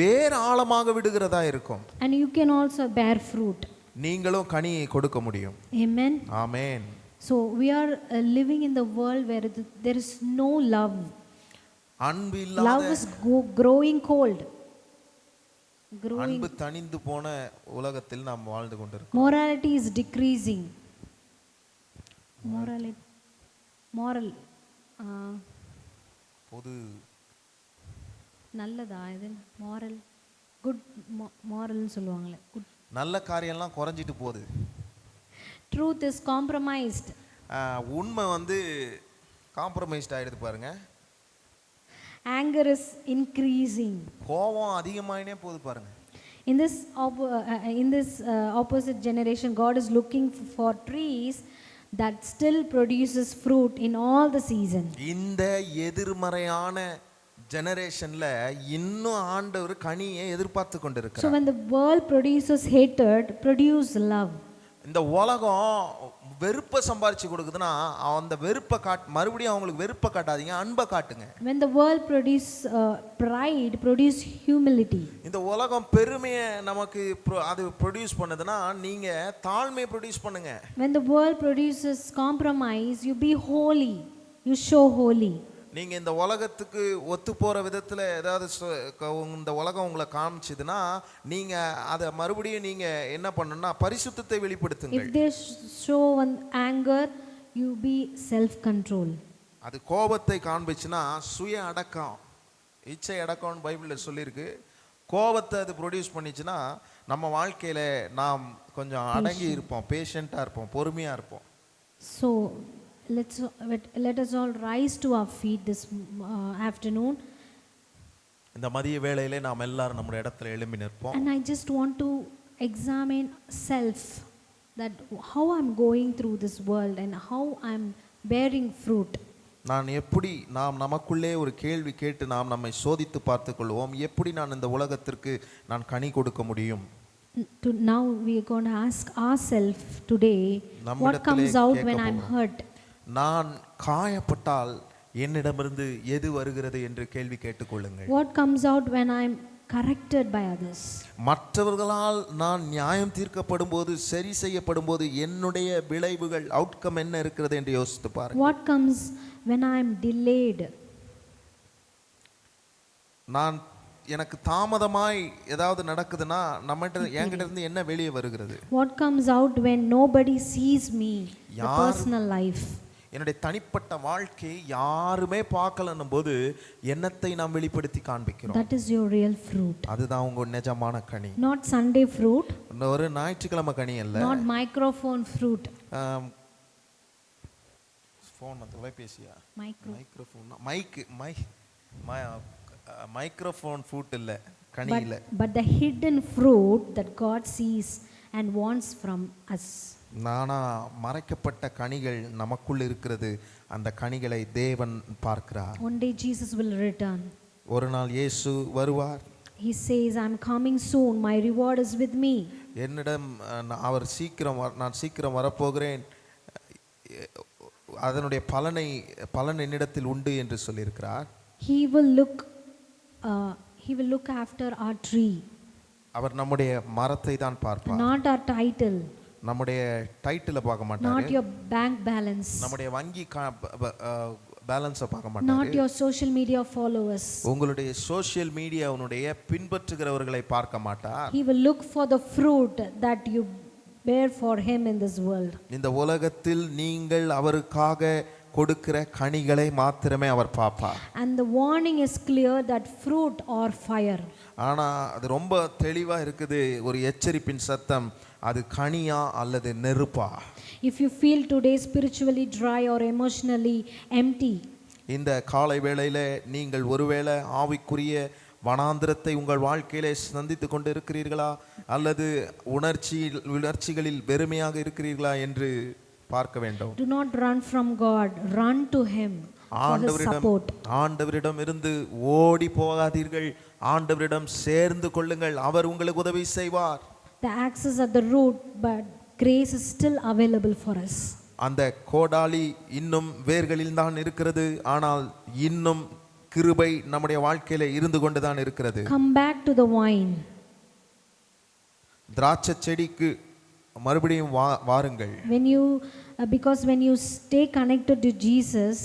[SPEAKER 1] வேற ஆழமாக விடுகிறதா இருக்கும்.
[SPEAKER 2] And you can also bear fruit.
[SPEAKER 1] நீங்களும் கனியை கொடுக்க முடியும்.
[SPEAKER 2] Amen.
[SPEAKER 1] Amen.
[SPEAKER 2] So we are living in the world where there is no love.
[SPEAKER 1] அன்பு
[SPEAKER 2] Love
[SPEAKER 1] இல்லாத
[SPEAKER 2] is growing cold. Growing.
[SPEAKER 1] அன்பு தணிந்து போன உலகத்தில் நாம் வாழ்ந்து கொண்டிருக்கிறோம்.
[SPEAKER 2] Morality is decreasing. Moral.
[SPEAKER 1] பொது
[SPEAKER 2] நல்லதா இது moral good moralனு சொல்லுவாங்களே good.
[SPEAKER 1] நல்ல காரியம்லாம் குறைஞ்சிட்டு போகுது.
[SPEAKER 2] Truth is compromised.
[SPEAKER 1] உண்மை வந்து காம்ப்ரமைஸ்ட் ஆயிடுது பாருங்க.
[SPEAKER 2] Anger is increasing.
[SPEAKER 1] கோபம் அதிகமாயினே போகுது பாருங்க.
[SPEAKER 2] In this opposite generation, God is looking for trees that still produces fruit in all the season.
[SPEAKER 1] இந்த எதிர்மறையான ஜெனரேஷன்ல இன்னும் ஆண்டவர் கனியை எதிர்பார்த்து
[SPEAKER 2] So
[SPEAKER 1] கொண்டிருக்கிறார்.
[SPEAKER 2] when the world produces hatred, produce love.
[SPEAKER 1] இந்த உலகம் வெறுப்பை சம்பாரிச்சு கொடுக்குதுன்னா அந்த வெறுப்பை மறுபடியும் அவங்களுக்கு வெறுப்பை காட்டாதீங்க, அன்பை காட்டுங்க.
[SPEAKER 2] When the world produce pride, produce humility.
[SPEAKER 1] இந்த உலகம் பெருமையை நமக்கு அது ப்ரொடியூஸ் பண்ணுதுன்னா நீங்க தாழ்மையை ப்ரொடியூஸ் பண்ணுங்க.
[SPEAKER 2] When the world produces compromise, you be holy, you show holy.
[SPEAKER 1] நீங்க இந்த உலகத்துக்கு ஒத்து போற விதத்துல ஏதாவது இந்த உலகம் உங்களை காமிச்சதுன்னா நீங்க அதை மறுபடியும் நீங்க என்ன பண்ணணும்னா பரிசுத்தத்தை வெளிப்படுத்துங்க.
[SPEAKER 2] If they show one anger, you be self control.
[SPEAKER 1] அது கோபத்தை காண்பிச்சுன்னா சுய அடக்கம், இச்சை அடக்கம்னு பைபிள்ல சொல்லியிருக்கு. கோபத்தை அது ப்ரொடியூஸ் பண்ணிச்சுன்னா நம்ம வாழ்க்கையில நாம் கொஞ்சம் அடங்கி இருப்போம், பேஷண்டா இருப்போம், பொறுமையா இருப்போம்.
[SPEAKER 2] So let us all rise to our feet this afternoon.
[SPEAKER 1] இந்த மதிய வேளையிலே நாம் எல்லாரும் நம்முடைய இடத்துல எழும்பி நிற்போம்.
[SPEAKER 2] And I just want to examine self, that how I'm going through this world and how I'm bearing fruit.
[SPEAKER 1] நான் எப்படி நாம் நமக்குள்ளே ஒரு கேள்வி கேட்டு நாம் நம்மை சோதித்து பார்த்துக் கொள்வோம். எப்படி நான் இந்த உலகத்திற்கு நான் கனி கொடுக்க முடியும்?
[SPEAKER 2] Now we are going to ask ourselves today, what comes out when I'm hurt?
[SPEAKER 1] நான் காயப்பட்டால் என்னிடமிருந்து எது வருகிறது என்று கேள்வி கேட்டுக்கொள்ளுங்கள்.
[SPEAKER 2] What comes out when I'm corrected by others?
[SPEAKER 1] மற்றவர்களால் நான் நியாயம் தீர்க்கப்படும் போது, சரி செய்யப்படும் போது என்னுடைய விளைவுகள், அவுட்கம் என்ன இருக்கிறது என்று யோசித்து பாருங்கள்.
[SPEAKER 2] What comes when I'm delayed?
[SPEAKER 1] நான் எனக்கு தாமதமாய் ஏதாவது நடக்குதுன்னா என்கிட்ட இருந்து என்ன வெளியே வருகிறது?
[SPEAKER 2] What comes out when nobody sees me, the personal life?
[SPEAKER 1] என்னுடைய தனிப்பட்ட வாழ்க்கை யாருமே பார்க்கலன்னும் போது என்னத்தை நாம் வெளிப்படுத்தி காண்பிக்கிறோம்?
[SPEAKER 2] That is your real fruit.
[SPEAKER 1] அதுதான் உங்க நிஜமான கனி.
[SPEAKER 2] Not Sunday fruit.
[SPEAKER 1] ஒரு ஞாயிற்றுக்கிழமை கனி அல்ல.
[SPEAKER 2] Not microphone fruit.
[SPEAKER 1] ஃபோன் தொலைபேசியா?
[SPEAKER 2] Microphone.
[SPEAKER 1] மைக்ரோஃபோன் ஃப்ரூட் இல்ல, கனி இல்ல.
[SPEAKER 2] But the hidden fruit that God sees and wants from us.
[SPEAKER 1] நானா மறைக்கப்பட்ட கனிகள் நமக்குள் இருக்கிறது. அந்த கனிகளை தேவன் பார்க்கிறார்.
[SPEAKER 2] One day Jesus will return.
[SPEAKER 1] ஒரு நாள் இயேசு வருவார்.
[SPEAKER 2] He says, I'm coming soon, my reward is with me.
[SPEAKER 1] என்னிடம் அவர் நான் சீக்கிரம் வரப்போகிறேன், அதனுடைய பலன் என்னிடத்தில் உண்டு என்று சொல்லியிருக்கிறார்.
[SPEAKER 2] He will look after our tree.
[SPEAKER 1] அவர் நம்முடைய மரத்தை தான் பார்ப்பார்.
[SPEAKER 2] Not our title.
[SPEAKER 1] நம்முடைய டைட்டிலை பார்க்க மாட்டார்.
[SPEAKER 2] Not your bank balance.
[SPEAKER 1] நம்முடைய வங்கி பேலன்ஸை பார்க்க மாட்டார்.
[SPEAKER 2] Not your social media followers.
[SPEAKER 1] உங்களுடைய சோஷியல் மீடியாவுடைய பின்பற்றுகிறவர்களை பார்க்க மாட்டார்.
[SPEAKER 2] He will look for the fruit that you bear for him in this world.
[SPEAKER 1] இந்த உலகத்தில் நீங்கள் அவருக்காக கொடுக்கிற கனிகளை மாத்திரமே அவர் பார்ப்பார்.
[SPEAKER 2] And the warning is clear that fruit or fire.
[SPEAKER 1] ஆனா அது ரொம்ப தெளிவா இருக்குது, ஒரு எச்சரிப்பின் சத்தம். அது கனியா அல்லது நெருப்பா?
[SPEAKER 2] If you feel today spiritually dry or emotionally empty,
[SPEAKER 1] இந்த காலை வேளையில நீங்கள் ஒருவேளை ஆவிக்குரிய வனாந்திரத்தை உங்கள் வாழ்க்கையிலே சந்தித்து கொண்டு இருக்கிறீர்களா, அல்லது உணர்ச்சிகளில் வெறுமையாக இருக்கிறீர்களா என்று பார்க்க வேண்டும்.
[SPEAKER 2] Do not run from God, run to him for his support.
[SPEAKER 1] ஆண்டவரிடம் இருந்து ஓடி போகாதீர்கள், ஆண்டவரிடம் சேர்ந்து கொள்ளுங்கள், அவர் உங்களுக்கு உதவி செய்வார்.
[SPEAKER 2] The axe is at the root, but grace is still available for us.
[SPEAKER 1] அந்த கோடாலி இன்னும் வேர்களில் தான் இருக்கிறது, ஆனால் இன்னும் கிருபை நம்முடைய வாழ்க்கையில இருந்து கொண்டு தான் இருக்கிறது.
[SPEAKER 2] Come back to the vine.
[SPEAKER 1] திராட்சை செடிக்கு மறுபடியும் வாருங்கள்.
[SPEAKER 2] Because when you stay connected to Jesus,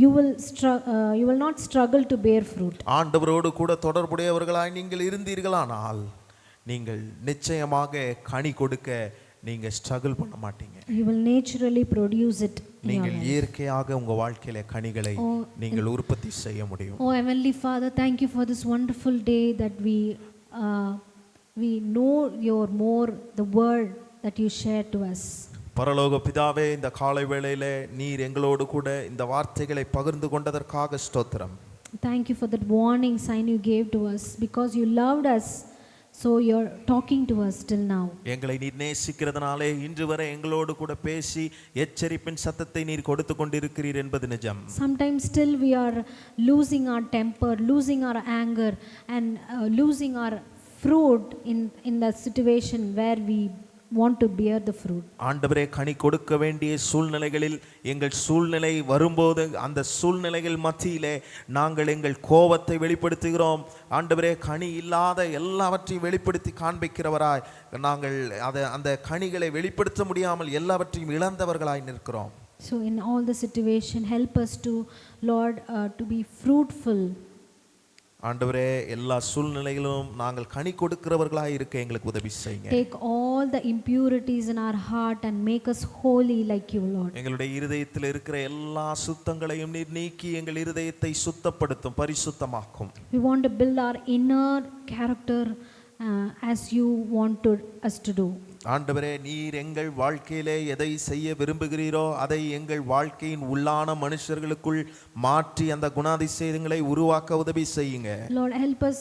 [SPEAKER 2] you will not struggle to bear fruit.
[SPEAKER 1] ஆண்டவரோடு கூட தொடர்புடையவர்களாய் நீங்கள் இருந்தீர்களானால் நீங்கள் நிச்சயமாக கனி கொடுக்க நீங்க ஸ்ட்ரகிள் பண்ண மாட்டீங்க.
[SPEAKER 2] You will naturally produce it.
[SPEAKER 1] நீங்கள் இயற்கையாக உங்க வாழ்க்கையில கனிகளை நீங்கள் உற்பத்தி செய்ய முடியும்.
[SPEAKER 2] Oh Heavenly Father, thank you for this wonderful day that we know your more the word that you shared to us.
[SPEAKER 1] பரலோக பிதாவே, இந்த காலை வேளையிலே நீர் எங்களோடு கூட இந்த வார்த்தைகளை பகிர்ந்து கொண்டதற்காக ஸ்தோத்திரம்.
[SPEAKER 2] Thank you for that warning sign you gave to us because you loved us, so you're talking to us till now.
[SPEAKER 1] எங்களை நீர் நேசிக்கிறதுனாலே இன்று வரை எங்களோடு கூட பேசி எச்சரிப்பின் சத்தத்தை நீர் கொடுத்து கொண்டிருக்கிறீர் என்பது நிஜம்.
[SPEAKER 2] Sometimes still we are losing our temper, losing our anger and losing our fruit in the situation where we want to bear the fruit.
[SPEAKER 1] ஆண்டவரே, கனி கொடுக்க வேண்டிய சூழ்நிலைகளில் எங்கள் சூழ்நிலை வரும்போது அந்த சூழ்நிலைகள் மத்தியிலே நாங்கள் எங்கள் கோபத்தை வெளிப்படுத்துகிறோம். ஆண்டவரே, கனி இல்லாத எல்லாவற்றையும் வெளிப்படுத்தி காண்பிக்கிறவராய் நாங்கள் அந்த கனிகளை வெளிப்படுத்த முடியாமல் எல்லாவற்றையும் இழந்தவர்களாய் நிற்கிறோம்.
[SPEAKER 2] So in all the situation, help us to Lord to be fruitful.
[SPEAKER 1] ஆண்டவரே, எல்லா சூழ்நிலைகளிலும் நாங்கள் கனி கொடுக்கிறவர்களாய் இருக்க எங்களுக்கு உதவி செய்யுங்க.
[SPEAKER 2] Take all the impurities in our heart and make us holy like you, Lord.
[SPEAKER 1] எங்களுடைய இருதயத்தில் இருக்கிற எல்லா சுத்தங்களையும் நீர் நீக்கி எங்கள் இருதயத்தை சுத்தப்படுத்தும், பரிசுத்தமாக்கும்.
[SPEAKER 2] We want to build our inner character as you want us to do.
[SPEAKER 1] ஆண்டவரே, நீர் எங்கள் வாழ்க்கையிலே எதை செய்ய விரும்புகிறீரோ அதை எங்கள் வாழ்க்கையின் உள்ளான மனுஷர்களுக்குள் மாற்றி அந்த குணாதிசயங்களை உருவாக்க உதவி செய்யுங்க.
[SPEAKER 2] Lord, help us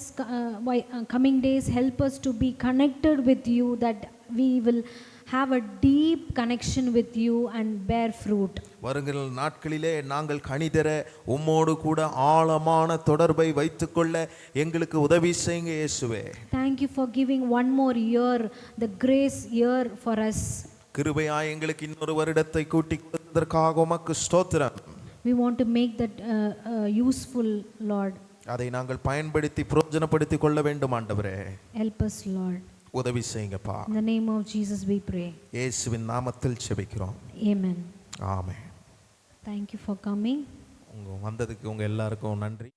[SPEAKER 2] coming days, help us to be connected with you, that we will have a deep connection with you and bear fruit.
[SPEAKER 1] வருகிற நாட்களிலே நாங்கள் கனிதர உம்மோடு கூட ஆழமான தொடர்பை வைத்துக்கொள்ள எங்களுக்கு உதவி செய்யுங்க இயேசுவே.
[SPEAKER 2] Thank you for giving one more year, the grace year for us.
[SPEAKER 1] கிருபையாய் எங்களுக்கு இன்னொரு வருடத்தை கூட்டி கொடுத்ததற்காக உமக்கு ஸ்தோத்திரம்.
[SPEAKER 2] We want to make that useful, Lord.
[SPEAKER 1] அதை நாங்கள் பயன்படுத்தி பிரயோஜனப்படுத்தி கொள்ள வேண்டும் ஆண்டவரே.
[SPEAKER 2] Help us, Lord.
[SPEAKER 1] உதவி செய்யுங்கப்பா.
[SPEAKER 2] In the name of Jesus we pray.
[SPEAKER 1] இயேசுவின் நாமத்தில் ஜெபிக்கிறோம்.
[SPEAKER 2] Amen.
[SPEAKER 1] Amen.
[SPEAKER 2] Thank you for coming.
[SPEAKER 1] வந்ததுக்கு உங்க எல்லாருக்கும் நன்றி.